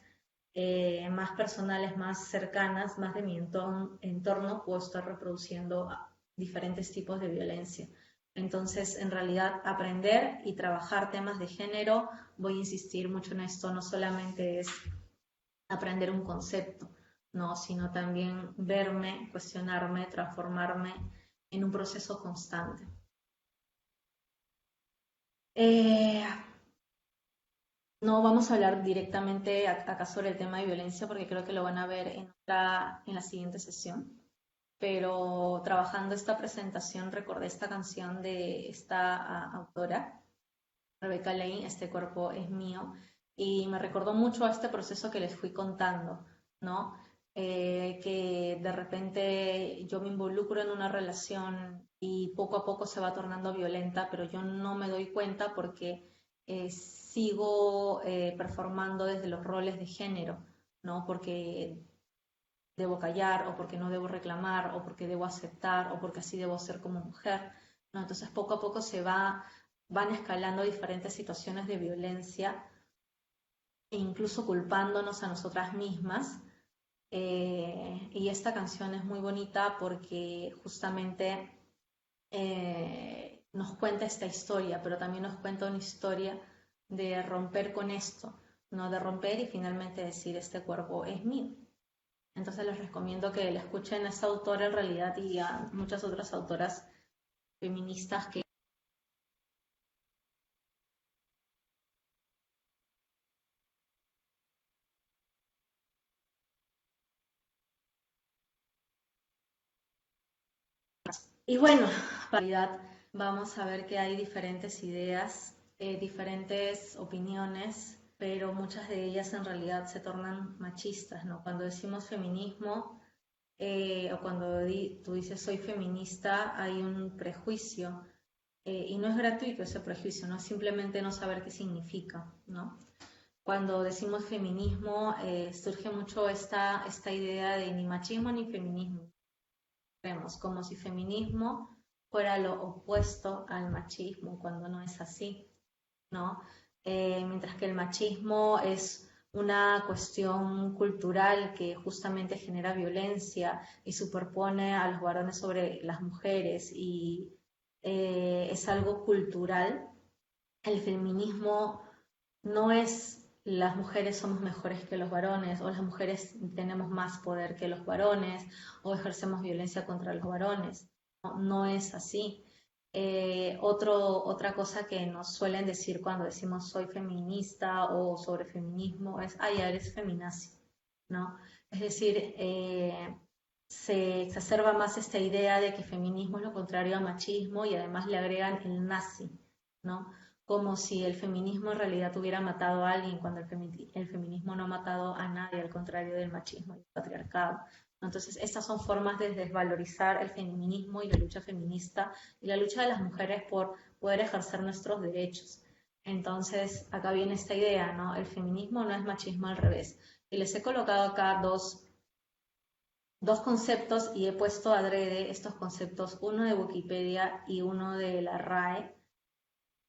A: más personales, más cercanas, más de mi entorno, puedo estar reproduciendo diferentes tipos de violencia. Entonces, en realidad, aprender y trabajar temas de género, voy a insistir mucho en esto, no solamente es aprender un concepto, ¿no? Sino también verme, cuestionarme, transformarme en un proceso constante. Eh, no vamos a hablar directamente acá sobre el tema de violencia porque creo que lo van a ver en la siguiente sesión, pero trabajando esta presentación recordé esta canción de esta autora, Rebecca Lane, Este cuerpo es mío, y me recordó mucho a este proceso que les fui contando, ¿no? Que de repente yo me involucro en una relación y poco a poco se va tornando violenta, pero yo no me doy cuenta porque sigo performando desde los roles de género, ¿no? Porque debo callar o porque no debo reclamar o porque debo aceptar o porque así debo ser como mujer, ¿no? Entonces poco a poco van escalando diferentes situaciones de violencia e incluso culpándonos a nosotras mismas. Y esta canción es muy bonita porque justamente nos cuenta esta historia, pero también nos cuenta una historia de romper con esto, ¿no? De romper y finalmente decir, este cuerpo es mío. Entonces les recomiendo que la escuchen a esta autora en realidad y a muchas otras autoras feministas que... Y bueno, en realidad vamos a ver que hay diferentes ideas, diferentes opiniones, pero muchas de ellas en realidad se tornan machistas, ¿no? Cuando decimos feminismo o cuando tú dices soy feminista, hay un prejuicio y no es gratuito ese prejuicio, no es simplemente no saber qué significa, ¿no? Cuando decimos feminismo, surge mucho esta idea de ni machismo ni feminismo. Vemos como si feminismo fuera lo opuesto al machismo, cuando no es así, ¿no? Mientras que el machismo es una cuestión cultural que justamente genera violencia y superpone a los varones sobre las mujeres y es algo cultural. El feminismo no es las mujeres somos mejores que los varones o las mujeres tenemos más poder que los varones o ejercemos violencia contra los varones. No, no es así. Otra cosa que nos suelen decir cuando decimos soy feminista o sobre feminismo es, ah, ya eres feminazi, ¿no? Es decir, se exacerba más esta idea de que feminismo es lo contrario a machismo y además le agregan el nazi, ¿no? Como si el feminismo en realidad hubiera matado a alguien cuando el feminismo no ha matado a nadie, al contrario del machismo y el patriarcado. Entonces, estas son formas de desvalorizar el feminismo y la lucha feminista y la lucha de las mujeres por poder ejercer nuestros derechos. Entonces, acá viene esta idea, ¿no? El feminismo no es machismo al revés. Y les he colocado acá dos conceptos y he puesto adrede estos conceptos, uno de Wikipedia y uno de la RAE,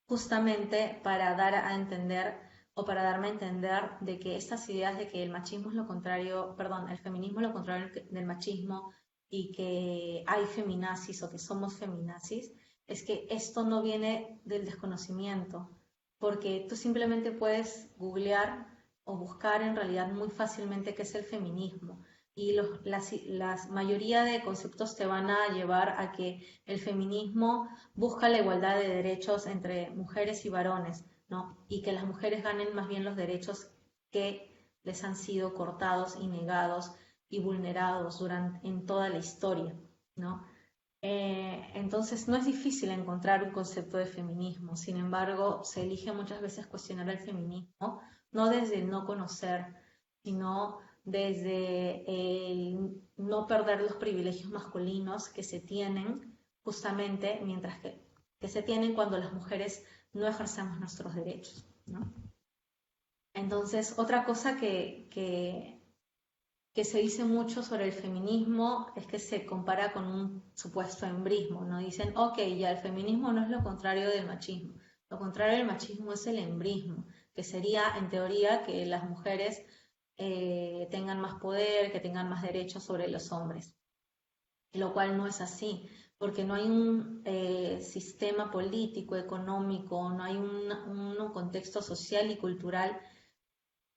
A: justamente para dar a entender o para darme a entender de que estas ideas de que el machismo es lo contrario, perdón, el feminismo es lo contrario del machismo y que hay feminazis o que somos feminazis, es que esto no viene del desconocimiento, porque tú simplemente puedes googlear o buscar en realidad muy fácilmente qué es el feminismo y la mayoría de conceptos te van a llevar a que el feminismo busca la igualdad de derechos entre mujeres y varones, ¿no? Y que las mujeres ganen más bien los derechos que les han sido cortados y negados y vulnerados en toda la historia, ¿no? Entonces no es difícil encontrar un concepto de feminismo, sin embargo se elige muchas veces cuestionar el feminismo, no desde el no conocer, sino desde el no perder los privilegios masculinos que se tienen justamente que se tienen cuando las mujeres no ejercemos nuestros derechos, ¿no? Entonces, otra cosa que se dice mucho sobre el feminismo es que se compara con un supuesto embrismo, ¿no? Dicen, ok, ya el feminismo no es lo contrario del machismo, lo contrario del machismo es el embrismo, que sería en teoría que las mujeres tengan más poder, que tengan más derechos sobre los hombres, lo cual no es así, porque no hay un sistema político, económico, no hay un contexto social y cultural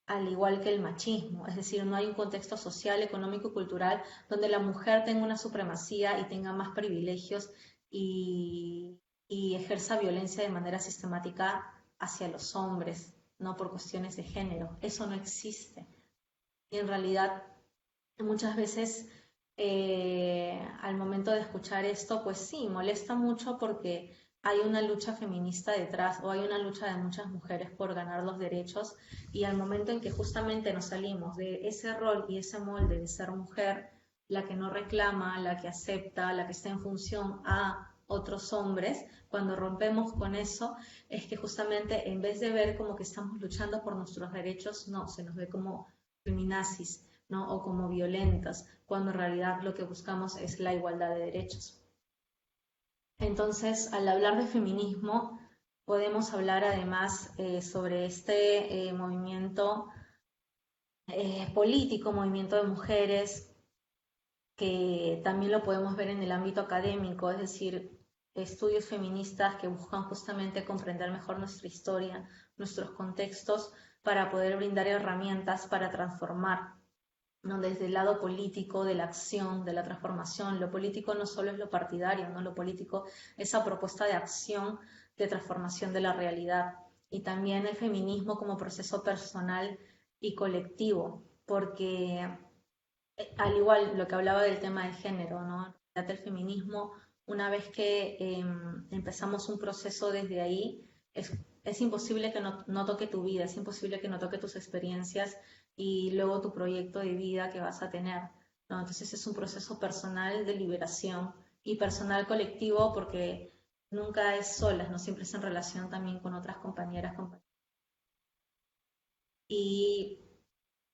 A: al igual que el machismo, es decir, no hay un contexto social, económico y cultural donde la mujer tenga una supremacía y tenga más privilegios y ejerza violencia de manera sistemática hacia los hombres, no por cuestiones de género. Eso no existe. Y en realidad, muchas veces al momento de escuchar esto, pues sí, molesta mucho porque hay una lucha feminista detrás o hay una lucha de muchas mujeres por ganar los derechos y al momento en que justamente nos salimos de ese rol y ese molde de ser mujer, la que no reclama, la que acepta, la que está en función a otros hombres, cuando rompemos con eso, es que justamente en vez de ver como que estamos luchando por nuestros derechos, no, se nos ve como feminazis, ¿no? O como violentas, cuando en realidad lo que buscamos es la igualdad de derechos. Entonces, al hablar de feminismo, podemos hablar además sobre este movimiento político, movimiento de mujeres, que también lo podemos ver en el ámbito académico, es decir, estudios feministas que buscan justamente comprender mejor nuestra historia, nuestros contextos, para poder brindar herramientas para transformar, ¿no? Desde el lado político, de la acción, de la transformación. Lo político no solo es lo partidario, ¿no? Lo político es esa propuesta de acción, de transformación de la realidad. Y también el feminismo como proceso personal y colectivo, porque al igual lo que hablaba del tema de género, ¿no? El feminismo, una vez que empezamos un proceso desde ahí, es imposible que no toque tu vida, es imposible que no toque tus experiencias y luego tu proyecto de vida que vas a tener, ¿no? Entonces es un proceso personal de liberación y personal colectivo porque nunca es sola, no siempre es en relación también con otras compañeras, compañeros. Y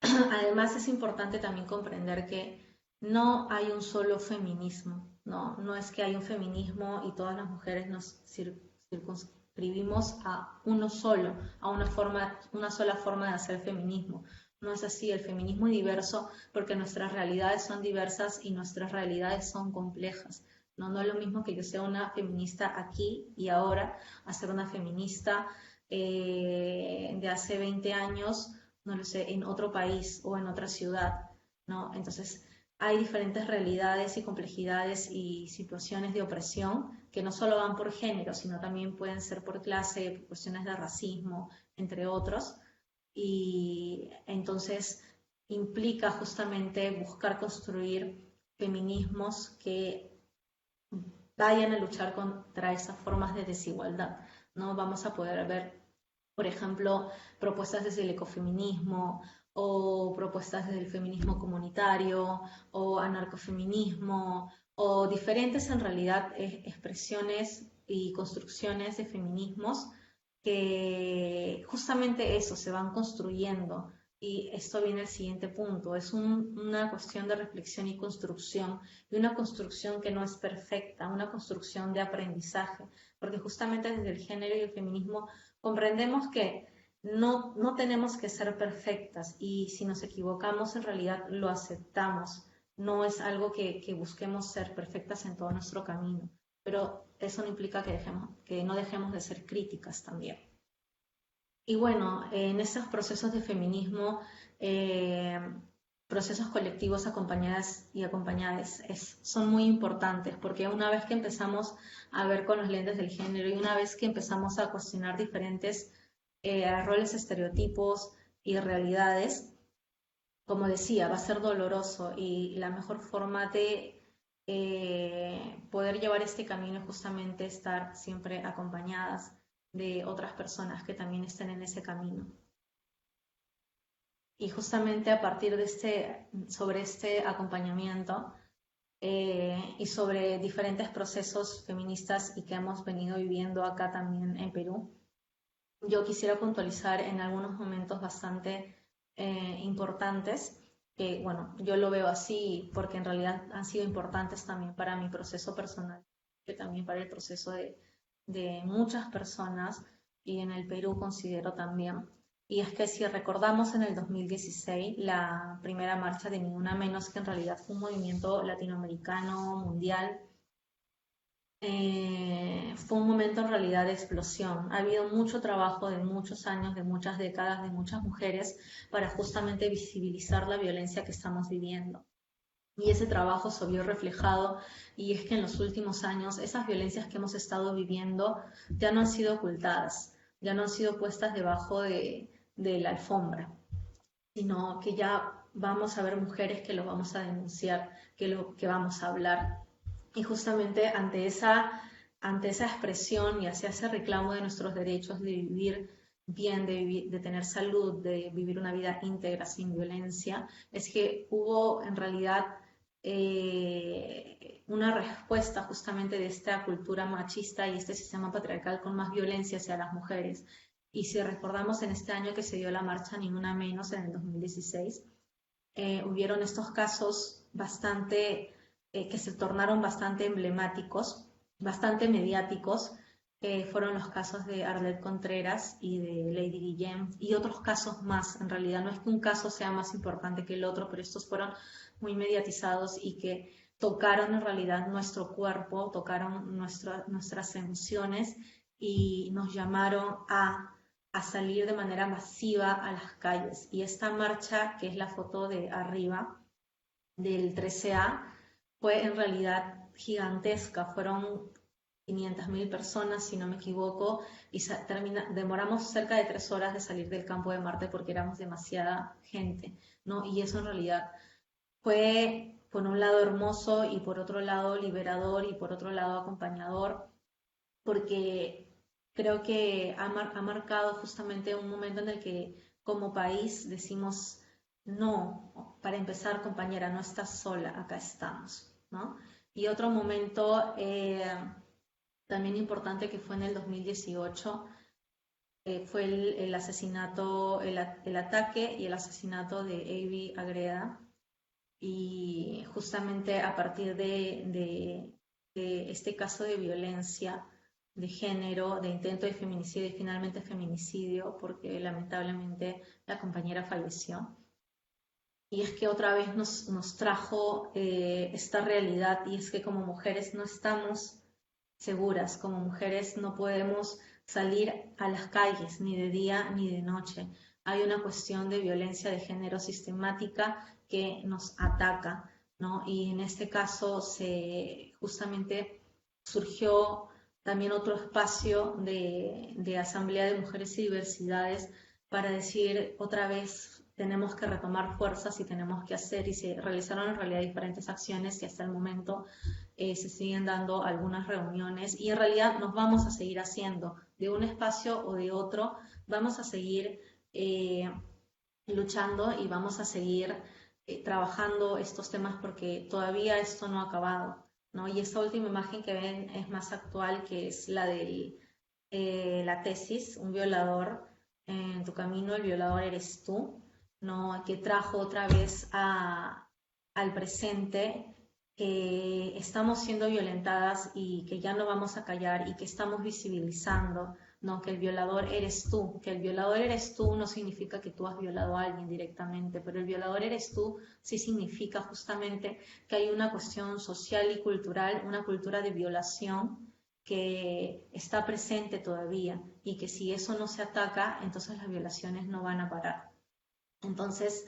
A: además es importante también comprender que no hay un solo feminismo, no, no es que hay un feminismo y todas las mujeres nos circunscribimos a uno solo, a una sola forma de hacer feminismo. No es así, el feminismo es diverso porque nuestras realidades son diversas y nuestras realidades son complejas. No, no es lo mismo que yo sea una feminista aquí y ahora a ser una feminista de hace 20 años, no lo sé, en otro país o en otra ciudad, ¿no? Entonces, hay diferentes realidades y complejidades y situaciones de opresión que no solo van por género, sino también pueden ser por clase, por cuestiones de racismo, entre otros. Y entonces implica justamente buscar construir feminismos que vayan a luchar contra esas formas de desigualdad, ¿no? Vamos a poder ver, por ejemplo, propuestas desde el ecofeminismo o propuestas desde el feminismo comunitario o anarcofeminismo o diferentes en realidad expresiones y construcciones de feminismos que justamente eso se van construyendo. Y esto viene al siguiente punto, es una cuestión de reflexión y construcción, y una construcción que no es perfecta, una construcción de aprendizaje, porque justamente desde el género y el feminismo comprendemos que no tenemos que ser perfectas y si nos equivocamos en realidad lo aceptamos. No es algo que busquemos ser perfectas en todo nuestro camino, pero eso no implica que no dejemos de ser críticas también. Y bueno, en estos procesos de feminismo, eh, procesos colectivos acompañadas y acompañadas son muy importantes porque una vez que empezamos a ver con los lentes del género y una vez que empezamos a cuestionar diferentes roles, estereotipos y realidades, como decía, va a ser doloroso y la mejor forma de poder llevar este camino es justamente estar siempre acompañadas de otras personas que también estén en ese camino. Y justamente a partir de sobre este acompañamiento y sobre diferentes procesos feministas y que hemos venido viviendo acá también en Perú, yo quisiera puntualizar en algunos momentos bastante importantes, que bueno, yo lo veo así porque en realidad han sido importantes también para mi proceso personal, que también para el proceso de muchas personas y en el Perú considero también. Y es que si recordamos en el 2016 la primera marcha de Ni Una Menos, que en realidad fue un movimiento latinoamericano, mundial, fue un momento en realidad de explosión. Ha habido mucho trabajo de muchos años, de muchas décadas, de muchas mujeres para justamente visibilizar la violencia que estamos viviendo. Y ese trabajo se vio reflejado y es que en los últimos años esas violencias que hemos estado viviendo ya no han sido ocultadas, ya no han sido puestas debajo de la alfombra, sino que ya vamos a ver mujeres que lo vamos a denunciar, que vamos a hablar. Y justamente ante esa expresión y hacia ese reclamo de nuestros derechos de vivir bien, de tener salud, de vivir una vida íntegra sin violencia, es que hubo en realidad una respuesta justamente de esta cultura machista y este sistema patriarcal con más violencia hacia las mujeres. Y si recordamos en este año que se dio la marcha Ni Una Menos en el 2016, hubieron estos casos que se tornaron bastante emblemáticos, bastante mediáticos, fueron los casos de Arlette Contreras y de Lady Guillem y otros casos más. En realidad no es que un caso sea más importante que el otro, pero estos fueron muy mediatizados y que tocaron en realidad nuestro cuerpo, tocaron nuestras emociones y nos llamaron a salir de manera masiva a las calles. Y esta marcha, que es la foto de arriba del 13A, fue en realidad gigantesca. Fueron 500.000 personas, si no me equivoco, y demoramos cerca de 3 horas de salir del campo de Marte porque éramos demasiada gente, ¿no? Y eso en realidad fue, por un lado, hermoso y por otro lado, liberador y por otro lado, acompañador, porque creo que ha marcado justamente un momento en el que como país decimos, no, para empezar compañera, no estás sola, acá estamos, ¿no? Y otro momento también importante que fue en el 2018 fue el asesinato, el ataque y el asesinato de Avi Agreda. Y justamente a partir de este caso de violencia de género, de intento de feminicidio y finalmente feminicidio, porque lamentablemente la compañera falleció. Y es que otra vez nos trajo esta realidad y es que como mujeres no estamos seguras, como mujeres no podemos salir a las calles ni de día ni de noche. Hay una cuestión de violencia de género sistemática que nos ataca, ¿no? Y en este caso justamente surgió también otro espacio de Asamblea de Mujeres y Diversidades para decir otra vez tenemos que retomar fuerzas y tenemos que hacer, y se realizaron en realidad diferentes acciones y hasta el momento se siguen dando algunas reuniones y en realidad nos vamos a seguir haciendo de un espacio o de otro, vamos a seguir luchando y vamos a seguir trabajando estos temas porque todavía esto no ha acabado, ¿no? Y esta última imagen que ven es más actual, que es la de la tesis, un violador en tu camino, el violador eres tú, ¿no? Que trajo otra vez al presente que estamos siendo violentadas y que ya no vamos a callar y que estamos visibilizando, no, que el violador eres tú, que el violador eres tú no significa que tú has violado a alguien directamente, pero el violador eres tú sí significa justamente que hay una cuestión social y cultural, una cultura de violación que está presente todavía y que si eso no se ataca, entonces las violaciones no van a parar. Entonces,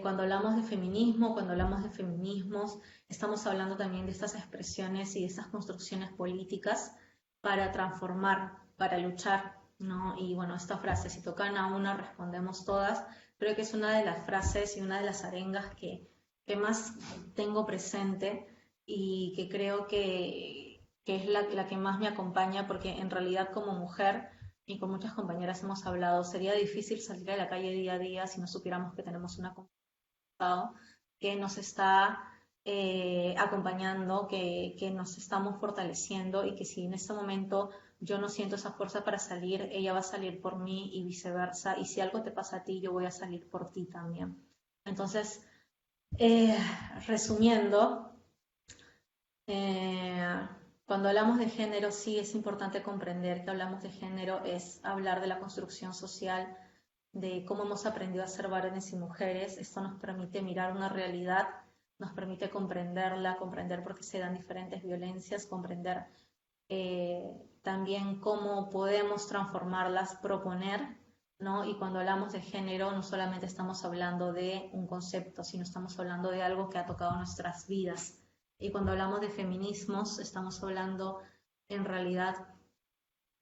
A: cuando hablamos de feminismo, cuando hablamos de feminismos, estamos hablando también de estas expresiones y de estas construcciones políticas para transformar, para luchar, ¿no? Y bueno, esta frase, si tocan a una, respondemos todas, creo que es una de las frases y una de las arengas que más tengo presente y que creo que es la que más me acompaña, porque en realidad como mujer y con muchas compañeras hemos hablado, sería difícil salir a la calle día a día si no supiéramos que tenemos una comunidad que nos está acompañando, que nos estamos fortaleciendo y que si en este momento yo no siento esa fuerza para salir, ella va a salir por mí y viceversa. Y si algo te pasa a ti, yo voy a salir por ti también. Entonces, eh, resumiendo, eh, cuando hablamos de género, sí es importante comprender que hablamos de género, es hablar de la construcción social, de cómo hemos aprendido a ser varones y mujeres. Esto nos permite mirar una realidad, nos permite comprenderla, comprender por qué se dan diferentes violencias, comprender también cómo podemos transformarlas, proponer, ¿no? Y cuando hablamos de género, no solamente estamos hablando de un concepto, sino estamos hablando de algo que ha tocado nuestras vidas. Y cuando hablamos de feminismos, estamos hablando en realidad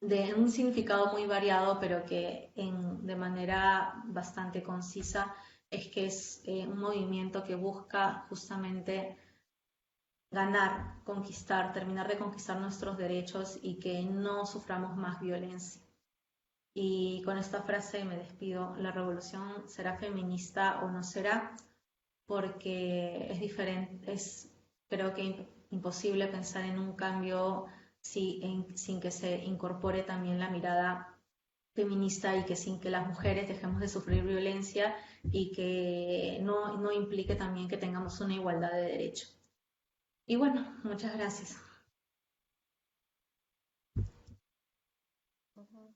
A: de un significado muy variado, pero que de manera bastante concisa es que es un movimiento que busca justamente ganar, conquistar, terminar de conquistar nuestros derechos y que no suframos más violencia. Y con esta frase me despido. La revolución será feminista o no será, porque es diferente, es creo que imposible pensar en un cambio sin que se incorpore también la mirada feminista y que sin que las mujeres dejemos de sufrir violencia y que no implique también que tengamos una igualdad de derechos. Y bueno, muchas gracias.
B: Ujú.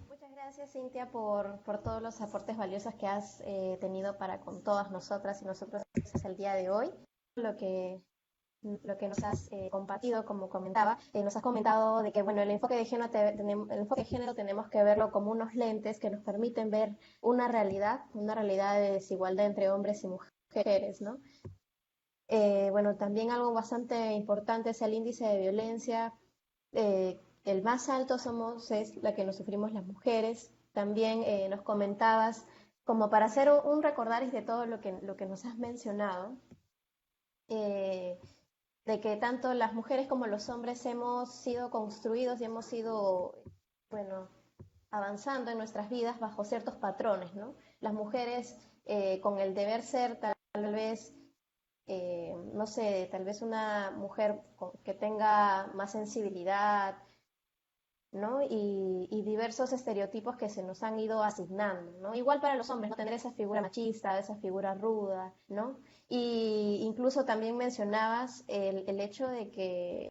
B: Muchas gracias, Cintia, por todos los aportes valiosos que has tenido para con todas nosotras y nosotros el día de hoy. Lo que, lo que nos has compartido, como comentaba, nos has comentado de que bueno, el enfoque de género tenemos que verlo como unos lentes que nos permiten ver una realidad de desigualdad entre hombres y mujeres, ¿no? Bueno, también algo bastante importante es el índice de violencia. El más alto es la que nos sufrimos las mujeres. También nos comentabas, como para hacer un recordaris de todo lo que nos has mencionado, eh, de que tanto las mujeres como los hombres hemos sido construidos y hemos ido, bueno, avanzando en nuestras vidas bajo ciertos patrones, ¿no? Las mujeres con el deber ser, tal vez no sé, tal vez una mujer que tenga más sensibilidad, ¿no? Y diversos estereotipos que se nos han ido asignando, ¿no? Igual para los hombres, ¿no? Tener esa figura machista, esa figura ruda, ¿no? Y incluso también mencionabas el hecho de que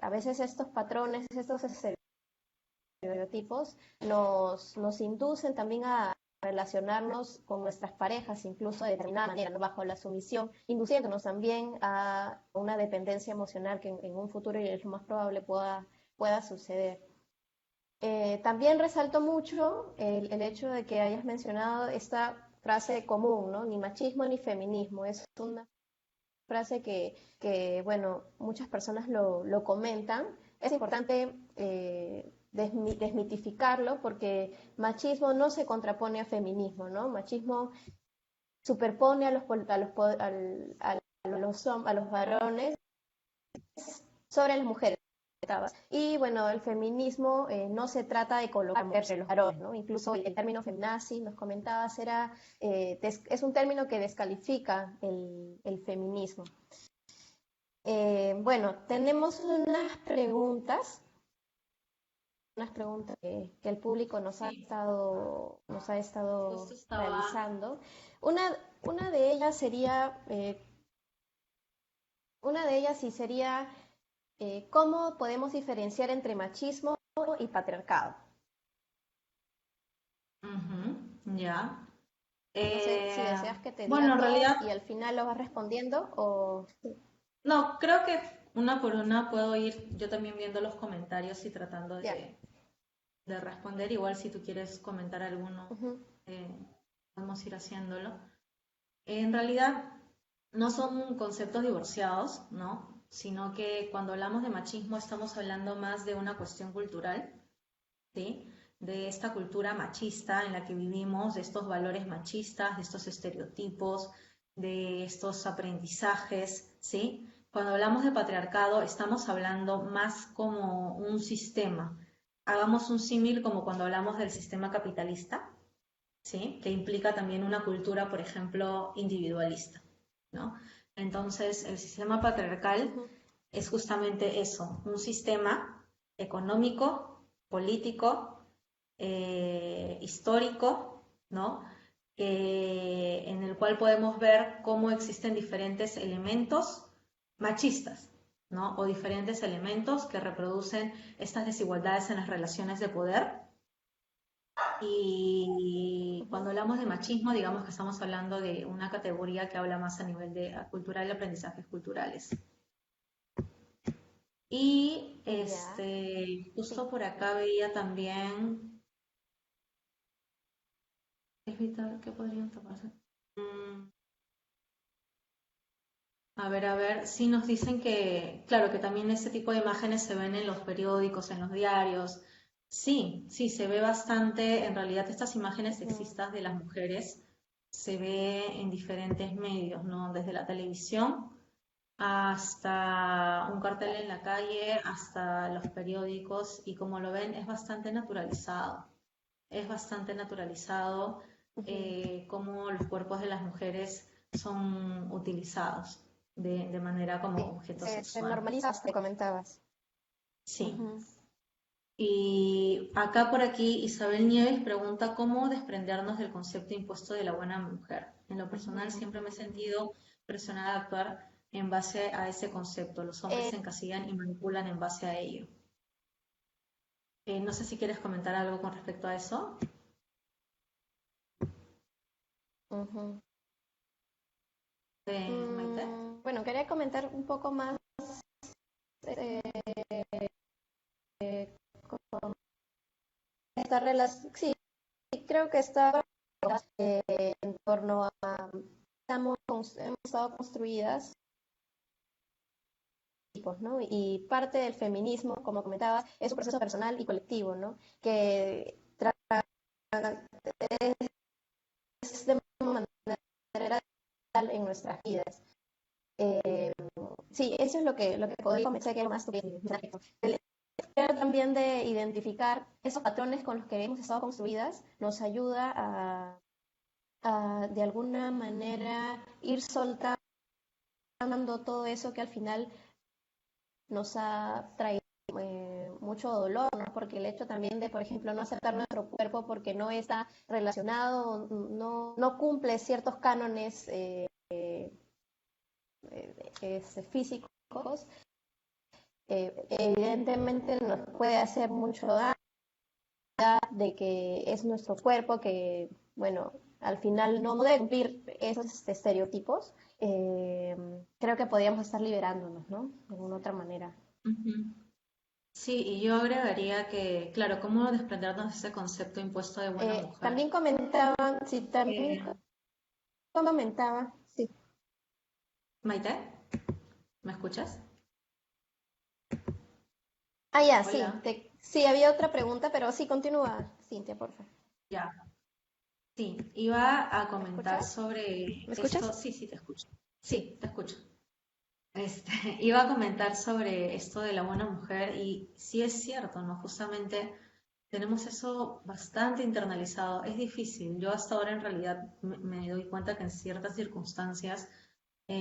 B: a veces estos patrones, estos estereotipos nos inducen también a relacionarnos con nuestras parejas, incluso de determinada manera, ¿no? Bajo la sumisión, induciéndonos también a una dependencia emocional que en un futuro y es lo más probable pueda suceder. También resalto mucho el hecho de que hayas mencionado esta frase común, ¿no? Ni machismo ni feminismo. Es una frase bueno, muchas personas lo comentan. Es importante desmitificarlo porque machismo no se contrapone a feminismo, ¿no? Machismo superpone a los varones sobre las mujeres. Y bueno, el feminismo no se trata de colocar mujeres en los varones, ¿no? Incluso el término feminazi, nos comentabas, es un término que descalifica el feminismo. Bueno, tenemos unas preguntas que el público
A: Sí,
B: nos ha estado
A: justo estaba,
B: realizando. Una, una de ellas sería, una de ellas sí sería ¿Cómo podemos diferenciar entre machismo y patriarcado?
A: Ya.
B: No sé si
A: Eh,
B: deseas que te
A: bueno,
B: diga
A: en
B: todos
A: realidad,
B: y al final lo vas respondiendo o...
A: no, creo que una por una puedo ir yo también viendo los comentarios y tratando
B: Ya.
A: de responder. Igual si tú quieres comentar alguno,
B: Ujú,
A: eh, podemos ir haciéndolo. En realidad, no son conceptos divorciados, ¿no? Sino que cuando hablamos de machismo estamos hablando más de una cuestión cultural, ¿sí? De esta cultura machista en la que vivimos, de estos valores machistas, de estos estereotipos, de estos aprendizajes, ¿sí? Cuando hablamos de patriarcado estamos hablando más como un sistema. Hagamos un símil como cuando hablamos del sistema capitalista, ¿sí? Que implica también una cultura, por ejemplo, individualista, ¿no? Entonces, el sistema patriarcal
B: ujú,
A: es justamente eso, un sistema económico, político, histórico, ¿no? En el cual podemos ver cómo existen diferentes elementos machistas, ¿no? O diferentes elementos que reproducen estas desigualdades en las relaciones de poder. Y
B: ujú.
A: cuando hablamos de machismo, digamos que estamos hablando de una categoría que habla más a nivel de cultural y aprendizajes culturales. Y
B: Ya, sí.
A: justo por acá veía también, es vital que podrían tomarse. Mm, a ver, sí nos dicen que, claro, que también ese tipo de imágenes se ven en los periódicos, en los diarios. Sí, sí, se ve bastante, en realidad estas imágenes
B: Ujú.
A: sexistas de las mujeres se ve en diferentes medios, ¿no? Desde la televisión hasta un cartel
B: Claro.
A: en la calle, hasta los periódicos, y como lo ven, es bastante naturalizado. Es bastante naturalizado
B: Ujú.
A: cómo los cuerpos de las mujeres son utilizados de manera como
B: Sí,
A: objeto
B: se
A: sexual.
B: normaliza, te comentabas.
A: Sí.
B: Ujú,
A: Y acá por aquí Isabel Nieves pregunta cómo desprendernos del concepto impuesto de la buena mujer. En lo personal
B: ujú.
A: siempre me he sentido presionada a actuar en base a ese concepto. Los hombres
B: Eh,
A: se encasillan y manipulan en base a ello. No sé si quieres comentar algo con respecto a eso.
B: ujú.
A: Maite.
B: Bueno, quería comentar un poco más eh, con esta relación. Sí, creo que está en torno a hemos estado construidas, ¿no? Y parte del feminismo, como comentabas, es un proceso personal y colectivo, ¿no? Que es de manera real en nuestras vidas. Eh, sí, eso es lo que podría comenzar que más pero también de identificar esos patrones con los que hemos estado construidas nos ayuda a de alguna manera ir soltando todo eso que al final nos ha traído mucho dolor, ¿no? Porque el hecho también de, por ejemplo, no aceptar nuestro cuerpo porque no está relacionado, no cumple ciertos cánones físicos, evidentemente nos puede hacer mucho daño de que es nuestro cuerpo que, bueno, al final no debe cumplir esos estereotipos. Creo que podríamos estar liberándonos, ¿no? De alguna otra manera.
A: Ujú. Sí, y yo agregaría que, claro, ¿cómo desprendernos de ese concepto impuesto de buena mujer?
B: También comentaban, sí, también
A: Eh,
B: comentaba, sí.
A: Maite, ¿me escuchas?
B: Ah, ya, sí,
A: Hola.
B: sí, había otra pregunta, pero sí, continúa, Cintia, por favor.
A: Ya, sí, iba a
B: ¿Me
A: comentar
B: escuchas?
A: sobre
B: ¿Me
A: esto.
B: escuchas?
A: Sí, sí, te escucho.
B: Sí.
A: Sí, te escucho. Iba a comentar sobre esto de la buena mujer y sí es cierto, ¿no? Justamente tenemos eso bastante internalizado. Es difícil. Yo hasta ahora en realidad me doy cuenta que en ciertas circunstancias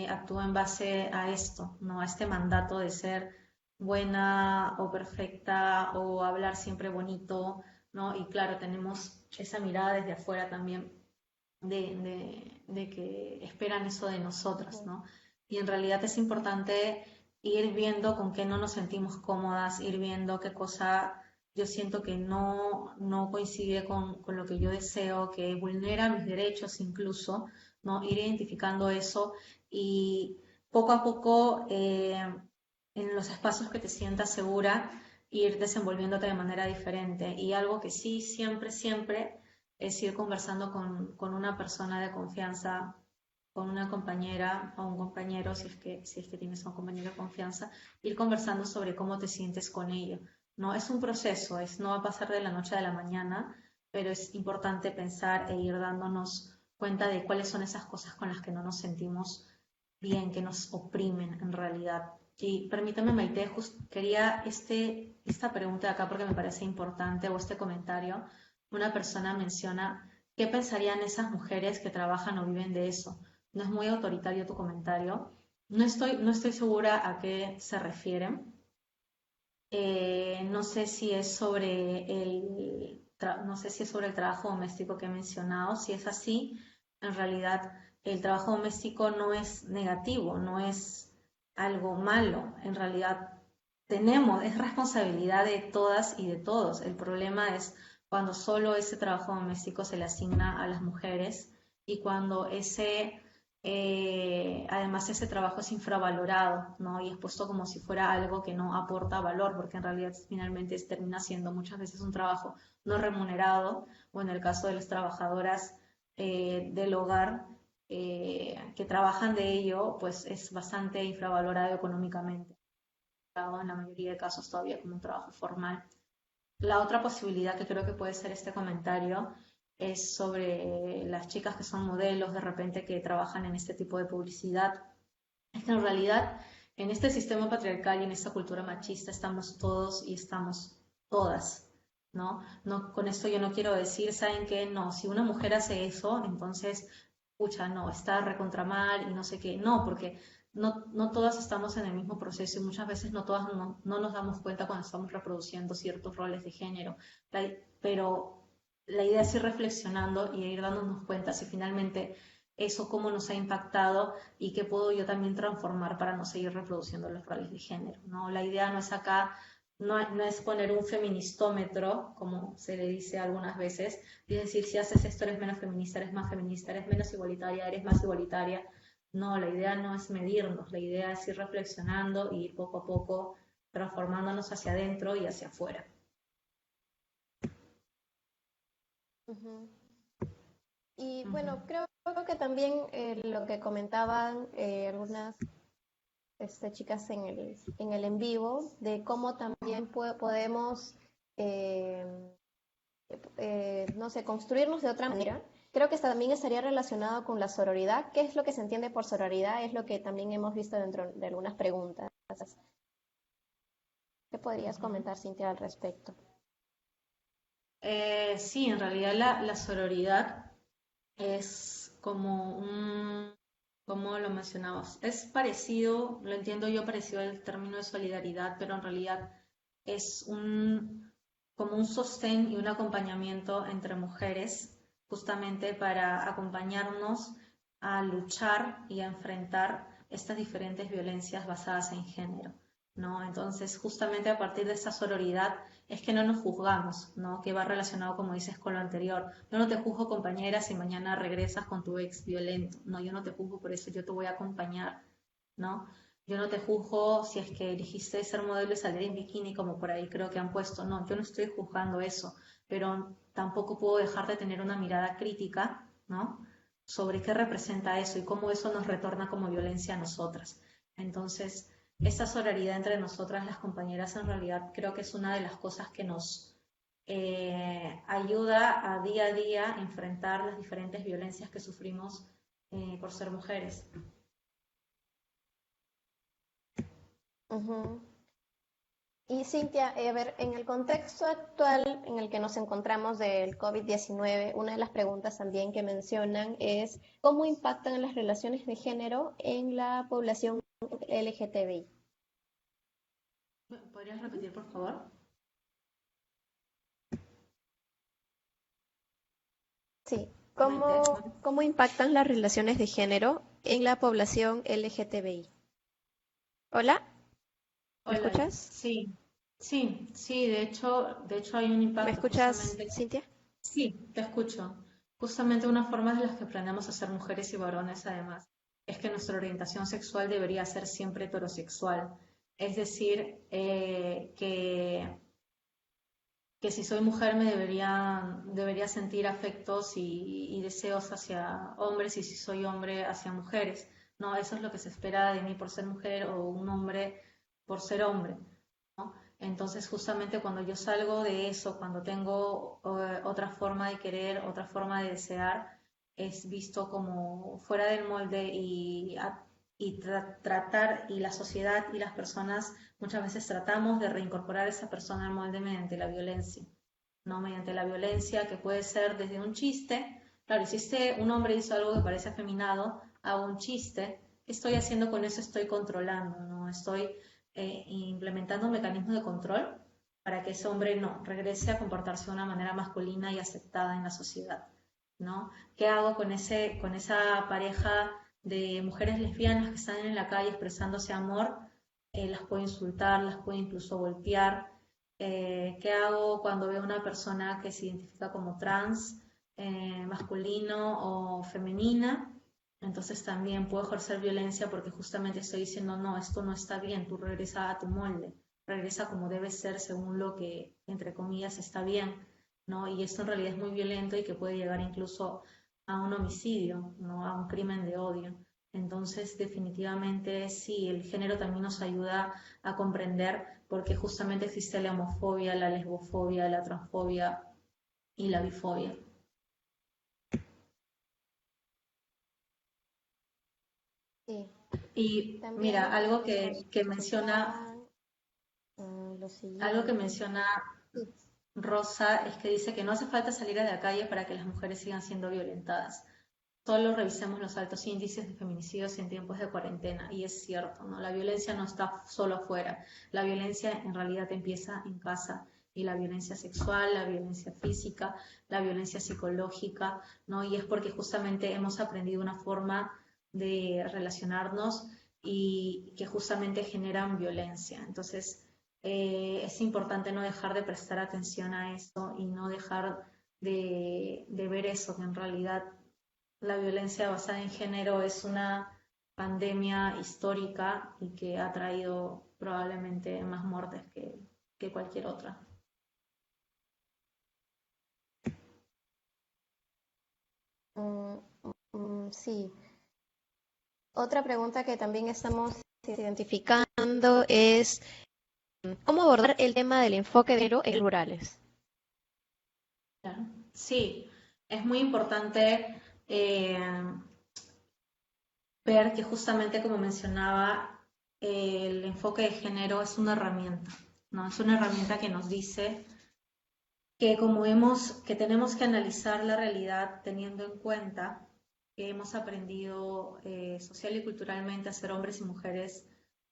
A: actúo en base a esto, ¿no? A este mandato de ser buena o perfecta o hablar siempre bonito, ¿no? Y claro, tenemos esa mirada desde afuera también de que esperan eso de nosotras,
B: Ujú,
A: ¿no? Y en realidad es importante ir viendo con qué no nos sentimos cómodas, ir viendo qué cosa yo siento que no coincide con lo que yo deseo, que vulnera mis derechos incluso, ¿no? Ir identificando eso y poco a poco en los espacios que te sientas segura, ir desenvolviéndote de manera diferente. Y algo que sí, siempre, siempre es ir conversando con una persona de confianza, con una compañera o un compañero, si es que tienes un compañero de confianza, ir conversando sobre cómo te sientes con ello. No es un proceso, no va a pasar de la noche a la mañana, pero es importante pensar e ir dándonos cuenta de cuáles son esas cosas con las que no nos sentimos bien, que nos oprimen en realidad. Y permítame, Maite, quería esta pregunta de acá porque me parece importante, o este comentario. Una persona menciona, ¿qué pensarían esas mujeres que trabajan o viven de eso? No es muy autoritario tu comentario. No estoy segura a qué se refieren. No sé si es sobre no sé si es sobre el trabajo doméstico que he mencionado. Si es así, en realidad el trabajo doméstico no es negativo, no es algo malo. En realidad es responsabilidad de todas y de todos. El problema es cuando solo ese trabajo doméstico se le asigna a las mujeres y cuando además ese trabajo es infravalorado, ¿no? Y es puesto como si fuera algo que no aporta valor, porque en realidad finalmente termina siendo muchas veces un trabajo no remunerado, o en el caso de las trabajadoras del hogar que trabajan de ello, pues es bastante infravalorado económicamente, en la mayoría de casos todavía como un trabajo formal. La otra posibilidad que creo que puede ser este comentario es sobre las chicas que son modelos de repente que trabajan en este tipo de publicidad. Es que en realidad en este sistema patriarcal y en esta cultura machista estamos todos y estamos todas, ¿no? No, con esto yo no quiero decir, ¿saben qué? No, si una mujer hace eso, entonces, pucha, no, está recontra mal y no sé qué. No, porque no todas estamos en el mismo proceso y muchas veces no todas no nos damos cuenta cuando estamos reproduciendo ciertos roles de género. Pero la idea es ir reflexionando y ir dándonos cuenta si finalmente eso cómo nos ha impactado y qué puedo yo también transformar para no seguir reproduciendo los roles de género, ¿no? La idea no es acá, no es poner un feministómetro, como se le dice algunas veces, y decir, si haces esto eres menos feminista, eres más feminista, eres menos igualitaria, eres más igualitaria. No, la idea no es medirnos, la idea es ir reflexionando y ir poco a poco transformándonos hacia adentro y hacia afuera.
B: Ujú. Y
A: Ujú.
B: bueno, creo que también lo que comentaban algunas chicas en el en vivo, de cómo también podemos, eh, no sé, construirnos de otra manera. Creo que también estaría relacionado con la sororidad. ¿Qué es lo que se entiende por sororidad? Es lo que también hemos visto dentro de algunas preguntas. ¿Qué podrías
A: Ujú.
B: comentar, Cintia, al respecto?
A: Sí, en realidad la sororidad es como como lo mencionabas, es parecido, lo entiendo yo parecido al término de solidaridad, pero en realidad es como un sostén y un acompañamiento entre mujeres, justamente para acompañarnos a luchar y a enfrentar estas diferentes violencias basadas en género, ¿no? Entonces, justamente a partir de esa sororidad es que no nos juzgamos, ¿no? Que va relacionado, como dices, con lo anterior. Yo no te juzgo, compañera, si mañana regresas con tu ex violento, no, yo no te juzgo por eso, yo te voy a acompañar, ¿no? Yo no te juzgo si es que elegiste ser modelo y salir en bikini, como por ahí creo que han puesto, no, yo no estoy juzgando eso, pero tampoco puedo dejar de tener una mirada crítica, ¿no? Sobre qué representa eso y cómo eso nos retorna como violencia a nosotras. Entonces, esa sororidad entre nosotras, las compañeras, en realidad creo que es una de las cosas que nos ayuda a día enfrentar las diferentes violencias que sufrimos por ser mujeres.
B: Ujú. Y Cintia, a ver, en el contexto actual en el que nos encontramos del COVID-19, una de las preguntas también que mencionan es cómo impactan las relaciones de género en la población LGTBI.
A: ¿Podrías repetir, por favor?
B: Sí,
A: Maite.
B: cómo impactan las relaciones de género en la población LGTBI? Hola. ¿Me
A: Hola,
B: escuchas?
A: sí, sí, de hecho hay un
B: ¿Me
A: impacto
B: escuchas,
A: justamente,
B: Cintia?
A: sí, te escucho. Justamente una forma de las que aprendemos a ser mujeres y varones, además, es que nuestra orientación sexual debería ser siempre heterosexual. Es decir, que si soy mujer me debería sentir afectos y deseos hacia hombres y si soy hombre hacia mujeres. No, eso es lo que se espera de mí por ser mujer o un hombre por ser hombre. ¿No? Entonces, justamente cuando yo salgo de eso, cuando tengo otra forma de querer, otra forma de desear, es visto como fuera del molde y tratar, y la sociedad y las personas muchas veces tratamos de reincorporar a esa persona al molde mediante la violencia, ¿no? Mediante la violencia que puede ser desde un chiste. Claro, si un hombre hizo algo que parece afeminado, hago un chiste. ¿Qué estoy haciendo con eso? Estoy controlando, ¿no? Estoy implementando un mecanismo de control para que ese hombre no regrese a comportarse de una manera masculina y aceptada en la sociedad, ¿no? ¿Qué hago con esa pareja de mujeres lesbianas que están en la calle expresándose amor? Las puedo insultar, las puedo incluso golpear. ¿Qué hago cuando veo una persona que se identifica como trans, masculino o femenina? Entonces también puedo ejercer violencia porque justamente estoy diciendo, no, esto no está bien, tú regresa a tu molde, regresa como debe ser según lo que, entre comillas, está bien, ¿no? Y esto en realidad es muy violento y que puede llegar incluso a un homicidio, ¿no? A un crimen de odio. Entonces, definitivamente sí, el género también nos ayuda a comprender por qué justamente existe la homofobia, la lesbofobia, la transfobia y la bifobia.
B: Sí.
A: Y mira,
B: También nos comentaban lo
A: algo que
B: siguiente.
A: menciona
B: Sí.
A: Rosa es que dice que no hace falta salir a la calle para que las mujeres sigan siendo violentadas. Solo revisemos los altos índices de feminicidios en tiempos de cuarentena. Y es cierto, ¿no? La violencia no está solo afuera. La violencia en realidad empieza en casa. Y la violencia sexual, la violencia física, la violencia psicológica, ¿no? Y es porque justamente hemos aprendido una forma de relacionarnos y que justamente generan violencia. Entonces, es importante no dejar de prestar atención a eso y no dejar de ver eso, que en realidad la violencia basada en género es una pandemia histórica y que ha traído probablemente más muertes que cualquier otra.
B: Mm, sí. Otra pregunta que también estamos identificando es cómo abordar el tema del enfoque de género en rurales.
A: Claro. Sí, es muy importante ver que justamente como mencionaba, el enfoque de género es una herramienta, ¿no? Es una herramienta que nos dice que que tenemos que analizar la realidad teniendo en cuenta que hemos aprendido social y culturalmente a ser hombres y mujeres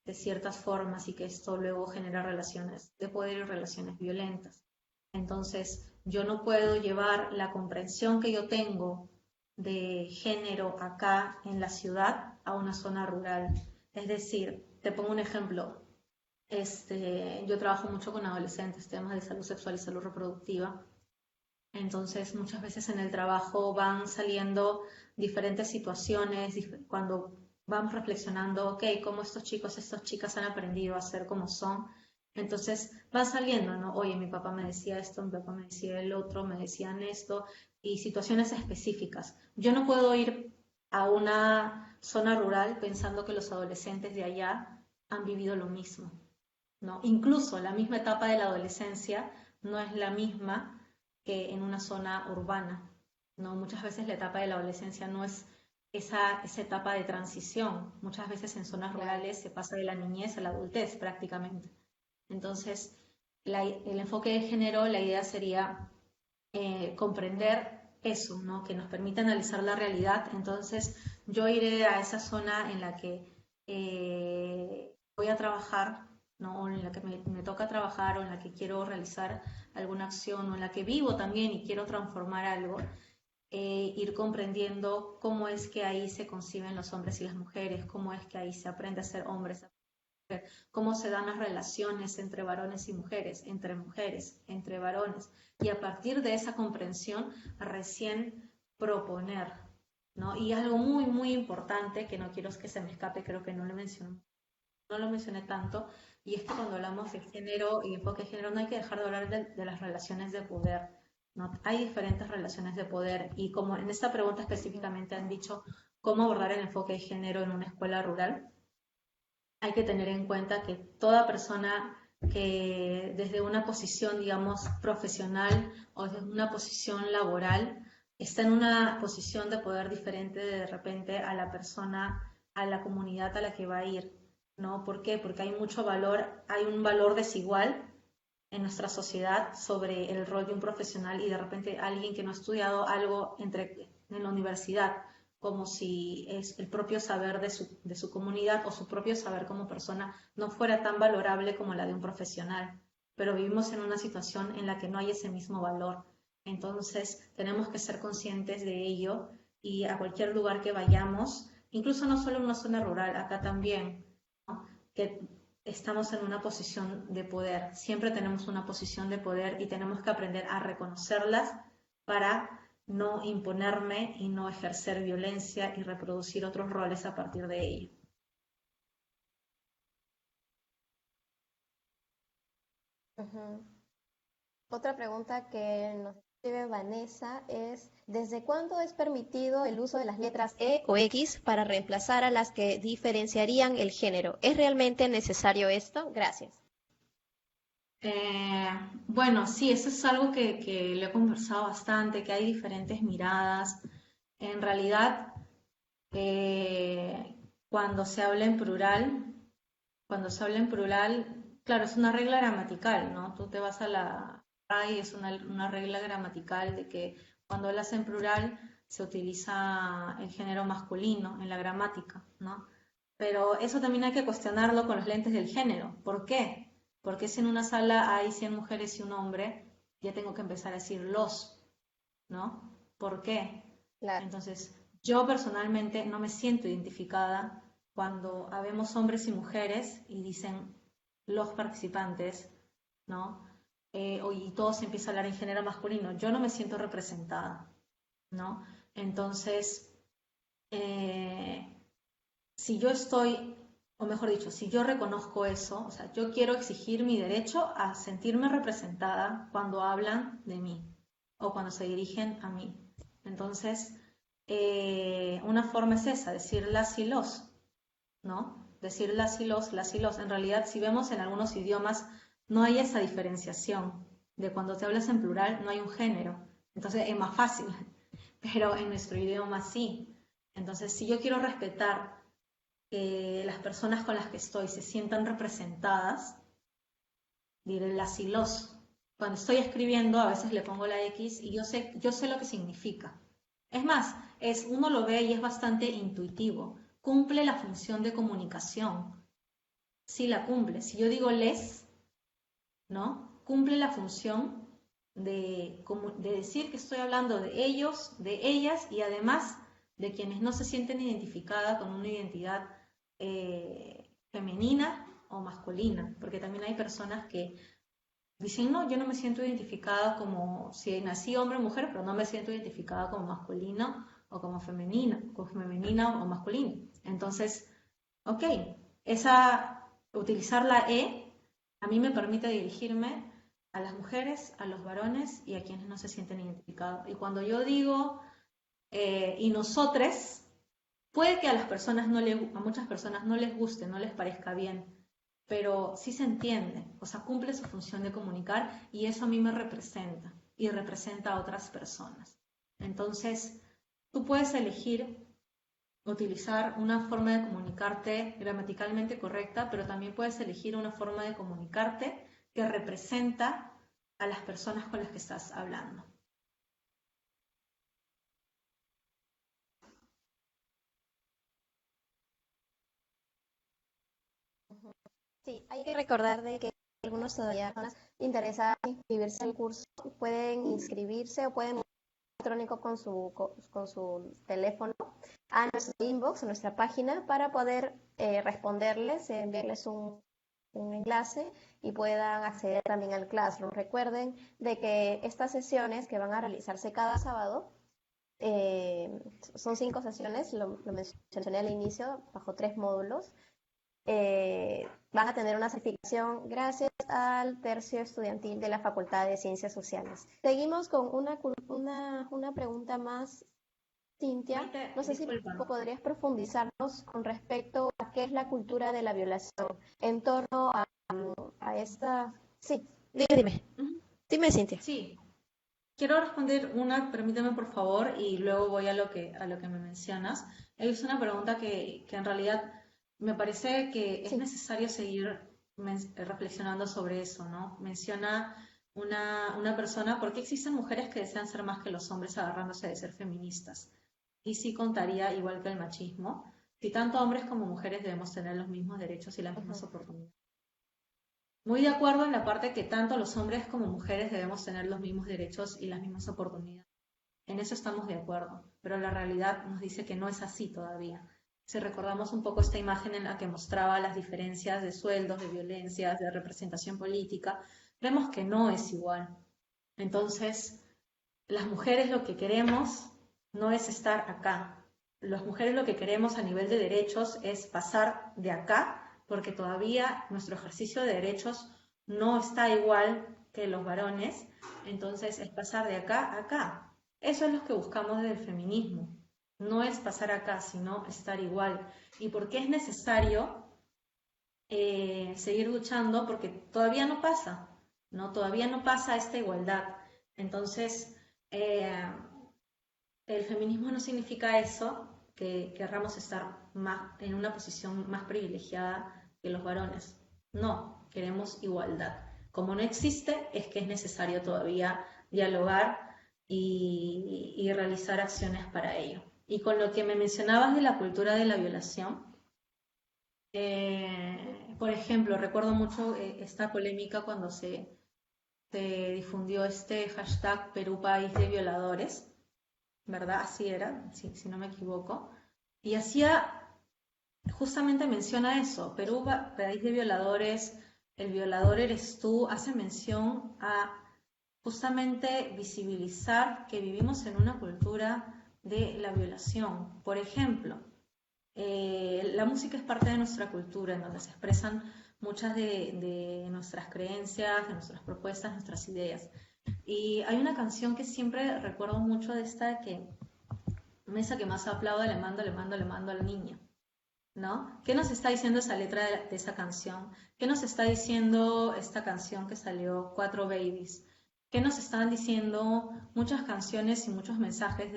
A: de ciertas formas y que esto luego genera relaciones de poder y relaciones violentas. Entonces, yo no puedo llevar la comprensión que yo tengo de género acá en la ciudad a una zona rural. Es decir, te pongo un ejemplo. Yo trabajo mucho con adolescentes, temas de salud sexual y salud reproductiva. Entonces, muchas veces en el trabajo van saliendo diferentes situaciones, cuando vamos reflexionando, ok, cómo estos chicos, estas chicas han aprendido a ser como son. Entonces, van saliendo, ¿no? Oye, mi papá me decía esto, mi papá me decía el otro, me decían esto, y situaciones específicas. Yo no puedo ir a una zona rural pensando que los adolescentes de allá han vivido lo mismo, ¿no? Incluso la misma etapa de la adolescencia no es la misma que en una zona urbana, ¿no? Muchas veces la etapa de la adolescencia no es esa etapa de transición. Muchas veces en zonas
B: Claro.
A: rurales se pasa de la niñez a la adultez prácticamente. Entonces, el enfoque de género, la idea sería comprender eso, ¿no? Que nos permite analizar la realidad. Entonces, yo iré a esa zona en la que voy a trabajar, ¿no? O en la que me toca trabajar, o en la que quiero realizar alguna acción, o en la que vivo también y quiero transformar algo, ir comprendiendo cómo es que ahí se conciben los hombres y las mujeres, cómo es que ahí se aprende a ser hombres, cómo se dan las relaciones entre varones y mujeres, entre varones. Y a partir de esa comprensión, recién proponer, ¿no? Y algo muy, muy importante, que no quiero que se me escape, creo que no lo mencioné tanto, y es que cuando hablamos de género y enfoque de género, no hay que dejar de hablar de las relaciones de poder, ¿no? Hay diferentes relaciones de poder, y como en esta pregunta específicamente han dicho, ¿cómo abordar el enfoque de género en una escuela rural? Hay que tener en cuenta que toda persona que desde una posición, digamos, profesional o desde una posición laboral, está en una posición de poder diferente de repente a la persona, a la comunidad a la que va a ir, ¿no? ¿Por qué? Porque hay mucho valor, hay un valor desigual en nuestra sociedad sobre el rol de un profesional y de repente alguien que no ha estudiado algo en la universidad, como si es el propio saber de su comunidad o su propio saber como persona no fuera tan valorable como la de un profesional. Pero vivimos en una situación en la que no hay ese mismo valor. Entonces tenemos que ser conscientes de ello y a cualquier lugar que vayamos, incluso no solo en una zona rural, acá también, ¿no? Que estamos en una posición de poder, siempre tenemos una posición de poder y tenemos que aprender a reconocerlas para no imponerme y no ejercer violencia y reproducir otros roles a partir de ello.
B: Ujú. Otra pregunta que nos escribe Vanessa es, ¿desde cuándo es permitido el uso de las letras E o X para reemplazar a las que diferenciarían el género? ¿Es realmente necesario esto? Gracias.
A: Eh, bueno, sí, eso es algo que lo he conversado bastante, que hay diferentes miradas. En realidad, eh, cuando se habla en plural, cuando se habla en plural, claro, es una regla gramatical, ¿no? Tú te vas a la RAI, es una regla gramatical de que cuando hablas en plural se utiliza el género masculino en la gramática, ¿no? Pero eso también hay que cuestionarlo con los lentes del género. ¿Por qué? Porque si en una sala hay 100 mujeres y un hombre, ya tengo que empezar a decir los, ¿no? ¿Por qué?
B: Claro.
A: Entonces, yo personalmente no me siento identificada cuando habemos hombres y mujeres y dicen los participantes, ¿no? Y todo se empieza a hablar en género masculino. Yo no me siento representada, ¿no? Entonces, eh, si yo estoy, o mejor dicho, si yo reconozco eso, o sea, yo quiero exigir mi derecho a sentirme representada cuando hablan de mí o cuando se dirigen a mí. Entonces, una forma es esa, decir las y los, ¿no? Decir las y los, las y los. En realidad, si vemos en algunos idiomas, no hay esa diferenciación de cuando te hablas en plural, no hay un género. Entonces, es más fácil, pero en nuestro idioma sí. Entonces, si yo quiero respetar que las personas con las que estoy se sientan representadas, diré las y los. Cuando estoy escribiendo, a veces le pongo la X y yo sé lo que significa. Es más, uno lo ve y es bastante intuitivo. Cumple la función de comunicación. Sí la cumple. Si yo digo les, ¿no? Cumple la función de decir que estoy hablando de ellos, de ellas y además de quienes no se sienten identificadas con una identidad femenina o masculina, porque también hay personas que dicen, no, yo no me siento identificada como si nací hombre o mujer, pero no me siento identificada como masculino o como femenina o masculino. Entonces, ok, utilizar la E a mí me permite dirigirme a las mujeres, a los varones y a quienes no se sienten identificados. Y cuando yo digo y nosotres, puede que a las personas a muchas personas no les guste, no les parezca bien, pero sí se entiende, o sea, cumple su función de comunicar y eso a mí me representa y representa a otras personas. Entonces, tú puedes elegir utilizar una forma de comunicarte gramaticalmente correcta, pero también puedes elegir una forma de comunicarte que representa a las personas con las que estás hablando.
B: Sí, hay que recordar de que algunos todavía personas interesadas en inscribirse al curso pueden inscribirse o pueden electrónico con su teléfono a nuestro inbox, a nuestra página, para poder responderles, enviarles un enlace y puedan acceder también al Classroom. Recuerden de que estas sesiones que van a realizarse cada sábado, son 5 sesiones, lo mencioné al inicio, bajo 3 módulos. Van a tener una certificación gracias al tercio estudiantil de la Facultad de Ciencias Sociales. Seguimos con una pregunta más, Cintia.
A: Maite,
B: No sé si
A: disculpa.
B: podrías profundizarnos con respecto a qué es la cultura de la violación en torno a esta... Sí, dime.
A: Ujú.
B: Dime, Cintia.
A: Sí, quiero responder una, permíteme por favor, y luego voy a lo que me mencionas. Es una pregunta que en realidad me parece que es
B: Sí.
A: necesario seguir reflexionando sobre eso, ¿no? Menciona una persona, ¿por qué existen mujeres que desean ser más que los hombres agarrándose de ser feministas? Y sí contaría, igual que el machismo, si tanto hombres como mujeres debemos tener los mismos derechos y las mismas
B: Ujú.
A: oportunidades. Muy de acuerdo en la parte que tanto los hombres como mujeres debemos tener los mismos derechos y las mismas oportunidades. En eso estamos de acuerdo, pero la realidad nos dice que no es así todavía. Si recordamos un poco esta imagen en la que mostraba las diferencias de sueldos, de violencias, de representación política, vemos que no es igual. Entonces, las mujeres lo que queremos no es estar acá. Las mujeres lo que queremos a nivel de derechos es pasar de acá, porque todavía nuestro ejercicio de derechos no está igual que los varones, entonces es pasar de acá a acá. Eso es lo que buscamos desde el feminismo. No es pasar acá, sino estar igual. ¿Y por qué es necesario seguir luchando? Porque todavía no pasa, ¿no? Todavía no pasa esta igualdad. Entonces, eh, el feminismo no significa eso, que querramos estar más, en una posición más privilegiada que los varones. No, queremos igualdad. Como no existe, es que es necesario todavía dialogar y realizar acciones para ello. Y con lo que me mencionabas de la cultura de la violación, por ejemplo, recuerdo mucho esta polémica cuando se difundió este hashtag Perú País de Violadores, ¿verdad? Así era, si no me equivoco. Y hacía, justamente menciona eso, Perú, país de violadores, el violador eres tú, hace mención a justamente visibilizar que vivimos en una cultura de la violación. Por ejemplo, la música es parte de nuestra cultura, en donde se expresan muchas de nuestras creencias, de nuestras propuestas, nuestras ideas. Y hay una canción que siempre recuerdo mucho de esta que mesa que más aplauda, le mando al niño, ¿no? ¿Qué nos está diciendo esa letra de esa canción? ¿Qué nos está diciendo esta canción que salió, Cuatro Babies? ¿Qué nos están diciendo muchas canciones y muchos mensajes,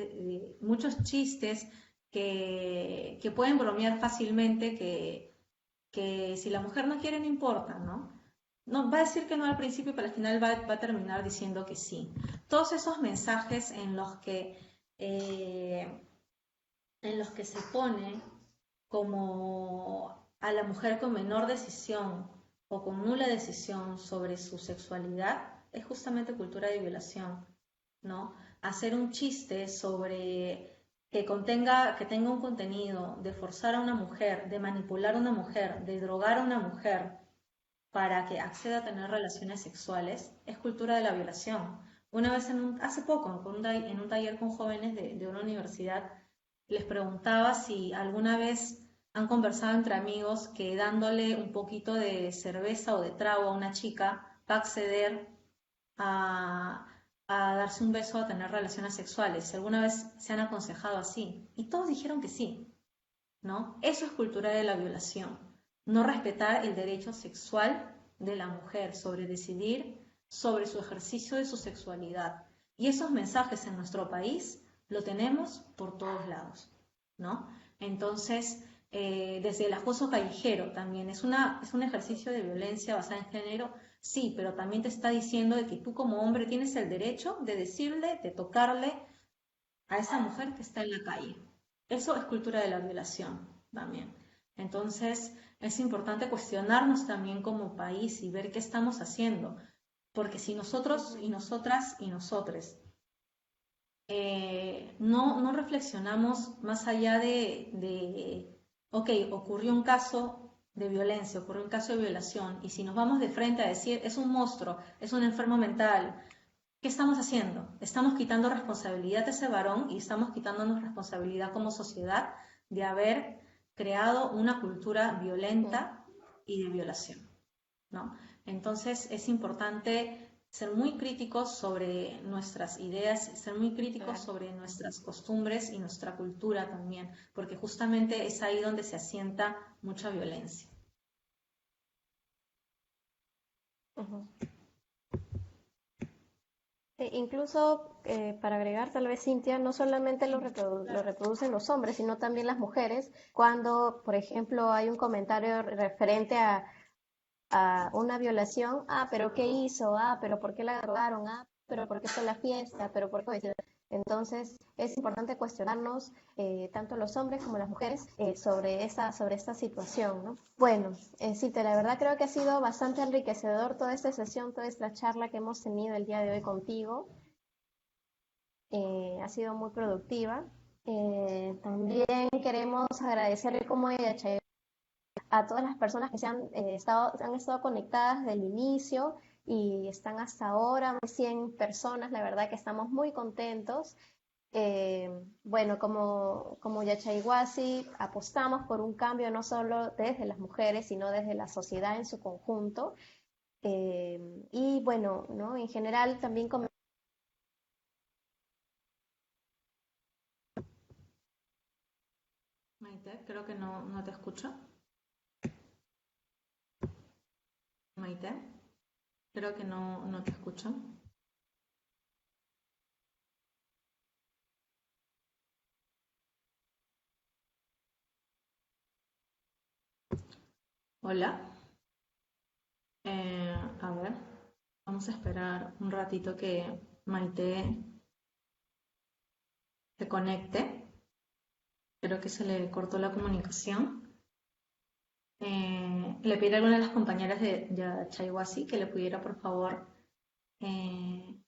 A: muchos chistes que pueden bromear fácilmente, que si la mujer no quiere no importa, ¿no? No, va a decir que no al principio, pero al final va a terminar diciendo que sí. Todos esos mensajes eh, en los que se pone como a la mujer con menor decisión o con nula decisión sobre su sexualidad, es justamente cultura de violación, ¿no? Hacer un chiste sobre que tenga un contenido de forzar a una mujer, de manipular a una mujer, de drogar a una mujer para que acceda a tener relaciones sexuales, es cultura de la violación. Una vez hace poco, en un taller con jóvenes de una universidad, les preguntaba si alguna vez han conversado entre amigos que dándole un poquito de cerveza o de trago a una chica va a acceder a, a darse un beso, a tener relaciones sexuales. Si alguna vez se han aconsejado así. Y todos dijeron que sí, ¿no? Eso es cultura de la violación. No respetar el derecho sexual de la mujer sobre decidir sobre su ejercicio de su sexualidad. Y esos mensajes en nuestro país lo tenemos por todos lados, ¿no? Entonces, desde el acoso callejero también es un ejercicio de violencia basada en género, sí, pero también te está diciendo de que tú como hombre tienes el derecho de decirle, de tocarle a esa mujer que está en la calle. Eso es cultura de la violación también. Entonces, es importante cuestionarnos también como país y ver qué estamos haciendo. Porque si nosotros y nosotras y nosotres no reflexionamos más allá ok, ocurrió un caso de violencia, ocurrió un caso de violación, y si nos vamos de frente a decir, es un monstruo, es un enfermo mental, ¿qué estamos haciendo? Estamos quitando responsabilidad a ese varón y estamos quitándonos responsabilidad como sociedad de haber creado una cultura violenta y de violación, ¿no? Entonces es importante ser muy críticos sobre nuestras ideas, ser muy críticos
B: Claro.
A: sobre nuestras costumbres y nuestra cultura también, porque justamente es ahí donde se asienta mucha violencia.
B: Ujú. Incluso para agregar, tal vez Cintia, no solamente
A: Sí,
B: lo
A: claro.
B: reproducen los hombres, sino también las mujeres. Cuando, por ejemplo, hay un comentario referente a una violación, pero ¿qué hizo? Pero ¿por qué la drogaron? Pero ¿por qué fue la fiesta? Pero ¿por qué? Entonces, es importante cuestionarnos, tanto los hombres como las mujeres, sobre esta situación, ¿no? Bueno, Cintia, la verdad creo que ha sido bastante enriquecedor toda esta sesión, toda esta charla que hemos tenido el día de hoy contigo. Ha sido muy productiva. También queremos agradecerle como ella, a todas las personas que han estado conectadas desde el inicio y están hasta ahora, más de 100 personas, la verdad que estamos muy contentos. Bueno, como Yachayhuasi, apostamos por un cambio no solo desde las mujeres, sino desde la sociedad en su conjunto. Y bueno, ¿no? En general también
A: Maite, creo que no te escucho. Maite, creo que no te escucho. Hola. A ver, vamos a esperar un ratito que Maite se conecte. Creo que se le cortó la comunicación. Le pediré a alguna de las compañeras de Chaiwasi que le pudiera, por favor, eh,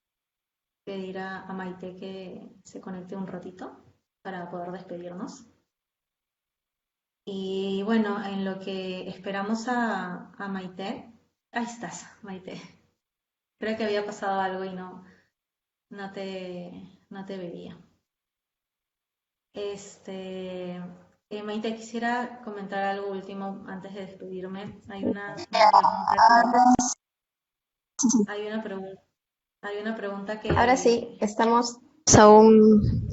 A: pedir a Maite que se conecte un ratito para poder despedirnos. Y bueno, en lo que esperamos a Maite, ahí estás, Maite. Creo que había pasado algo y no te veía. Maite, quisiera comentar algo último antes de despedirme. Hay una pregunta, hay una pregunta
B: ahora sí,
A: que,
B: estamos aún.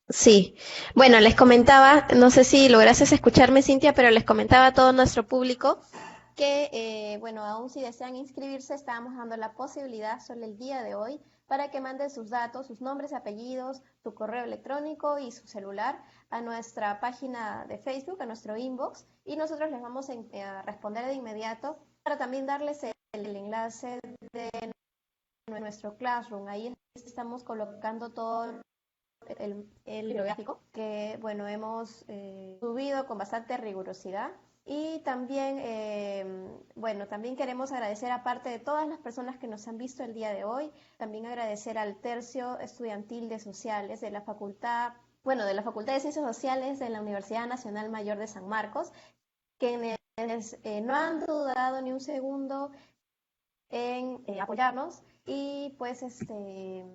B: Sí, bueno, les comentaba, no sé si lograses escucharme, Cintia, pero les comentaba a todo nuestro público que, bueno, aún si desean inscribirse, estábamos dando la posibilidad solo el día de hoy para que manden sus datos, sus nombres, apellidos, su correo electrónico y su celular a nuestra página de Facebook, a nuestro inbox, y nosotros les vamos a responder de inmediato para también darles el enlace de nuestro Classroom. Ahí estamos colocando todo el bibliográfico que, bueno, hemos subido con bastante rigurosidad. Y también, bueno, también queremos agradecer, aparte de todas las personas que nos han visto el día de hoy, también agradecer al tercio estudiantil de sociales de la Facultad, bueno, de la Facultad de Ciencias Sociales de la Universidad Nacional Mayor de San Marcos, quienes no han dudado ni un segundo en apoyarnos y pues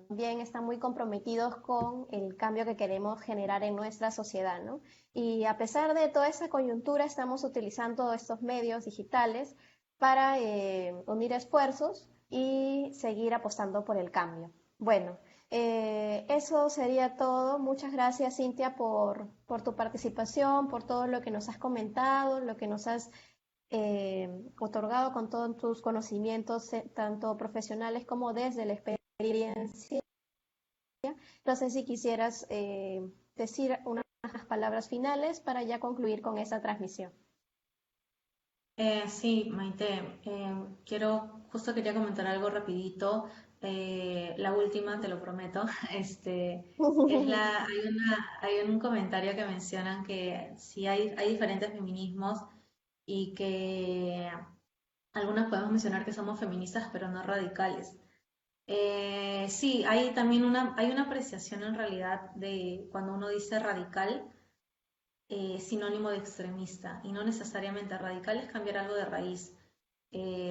B: bien están muy comprometidos con el cambio que queremos generar en nuestra sociedad, ¿no? Y a pesar de toda esa coyuntura, estamos utilizando estos medios digitales para unir esfuerzos y seguir apostando por el cambio. Bueno, eso sería todo. Muchas gracias, Cintia, por tu participación, por todo lo que nos has comentado, lo que nos has otorgado con todos tus conocimientos, tanto profesionales como desde la experiencia. No sé si quisieras decir unas palabras finales para ya concluir con esta transmisión.
A: sí, Maite, justo quería comentar algo rapidito. La última, te lo prometo. Hay un comentario que mencionan que sí hay diferentes feminismos y que algunas podemos mencionar que somos feministas, pero no radicales. Sí, hay también hay una apreciación en realidad de cuando uno dice radical, sinónimo de extremista, y no necesariamente radical es cambiar algo de raíz.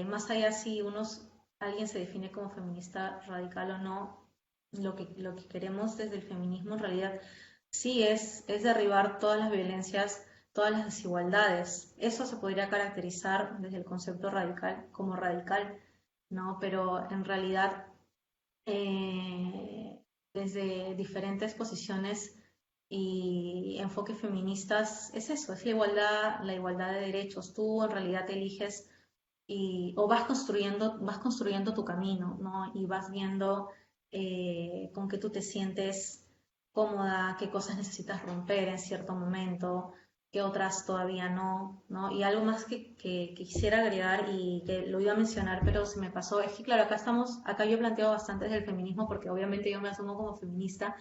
A: Más allá si alguien se define como feminista radical o no, lo que queremos desde el feminismo en realidad sí es derribar todas las violencias, todas las desigualdades. Eso se podría caracterizar desde el concepto radical como radical, ¿no? Pero en realidad desde diferentes posiciones y enfoques feministas es eso, es la igualdad de derechos. Tú en realidad eliges o vas construyendo tu camino, ¿no? Y vas viendo con qué tú te sientes cómoda, qué cosas necesitas romper en cierto momento, qué otras todavía no, ¿no? Y algo más que quisiera agregar y que lo iba a mencionar, pero se me pasó, es que claro, acá yo planteo bastante del feminismo porque obviamente yo me asumo como feminista,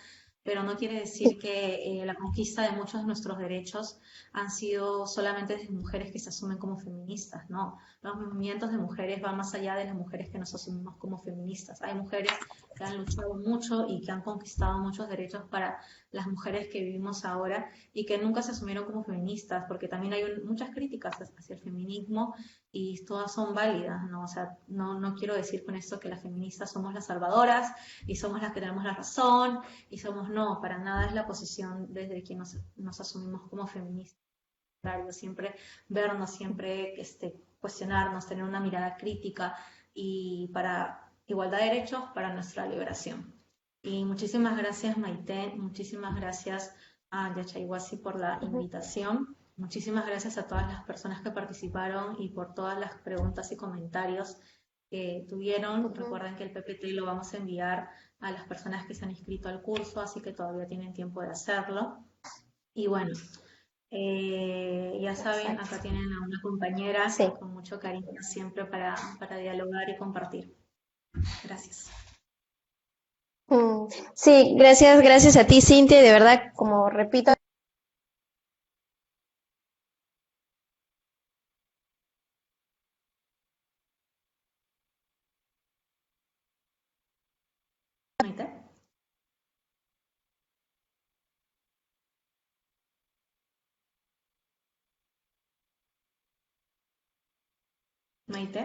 A: pero no quiere decir que la conquista de muchos de nuestros derechos han sido solamente de mujeres que se asumen como feministas, ¿no? Los movimientos de mujeres van más allá de las mujeres que nos asumimos como feministas. Hay mujeres que han luchado mucho y que han conquistado muchos derechos para las mujeres que vivimos ahora y que nunca se asumieron como feministas, porque también hay muchas críticas hacia el feminismo y todas son válidas, ¿no? O sea, no quiero decir con esto que las feministas somos las salvadoras y somos las que tenemos la razón y somos, no, para nada es la posición desde que nos asumimos como feministas. Siempre vernos, siempre cuestionarnos, tener una mirada crítica y para igualdad de derechos, para nuestra liberación. Y muchísimas gracias Maite, muchísimas gracias a Yachayhuasi por la
B: Ujú,
A: invitación, muchísimas gracias a todas las personas que participaron y por todas las preguntas y comentarios que tuvieron.
B: ujú.
A: Recuerden que el PPT lo vamos a enviar a las personas que se han inscrito al curso, así que todavía tienen tiempo de hacerlo. Y bueno, ya saben,
B: Exacto.
A: acá tienen a una compañera
B: Sí.
A: con mucho cariño siempre para dialogar y compartir. Gracias.
B: Sí, gracias a ti, Cintia, y de verdad, como repito,
A: Maite, Maite,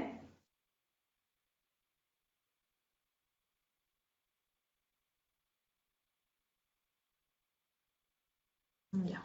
A: ya.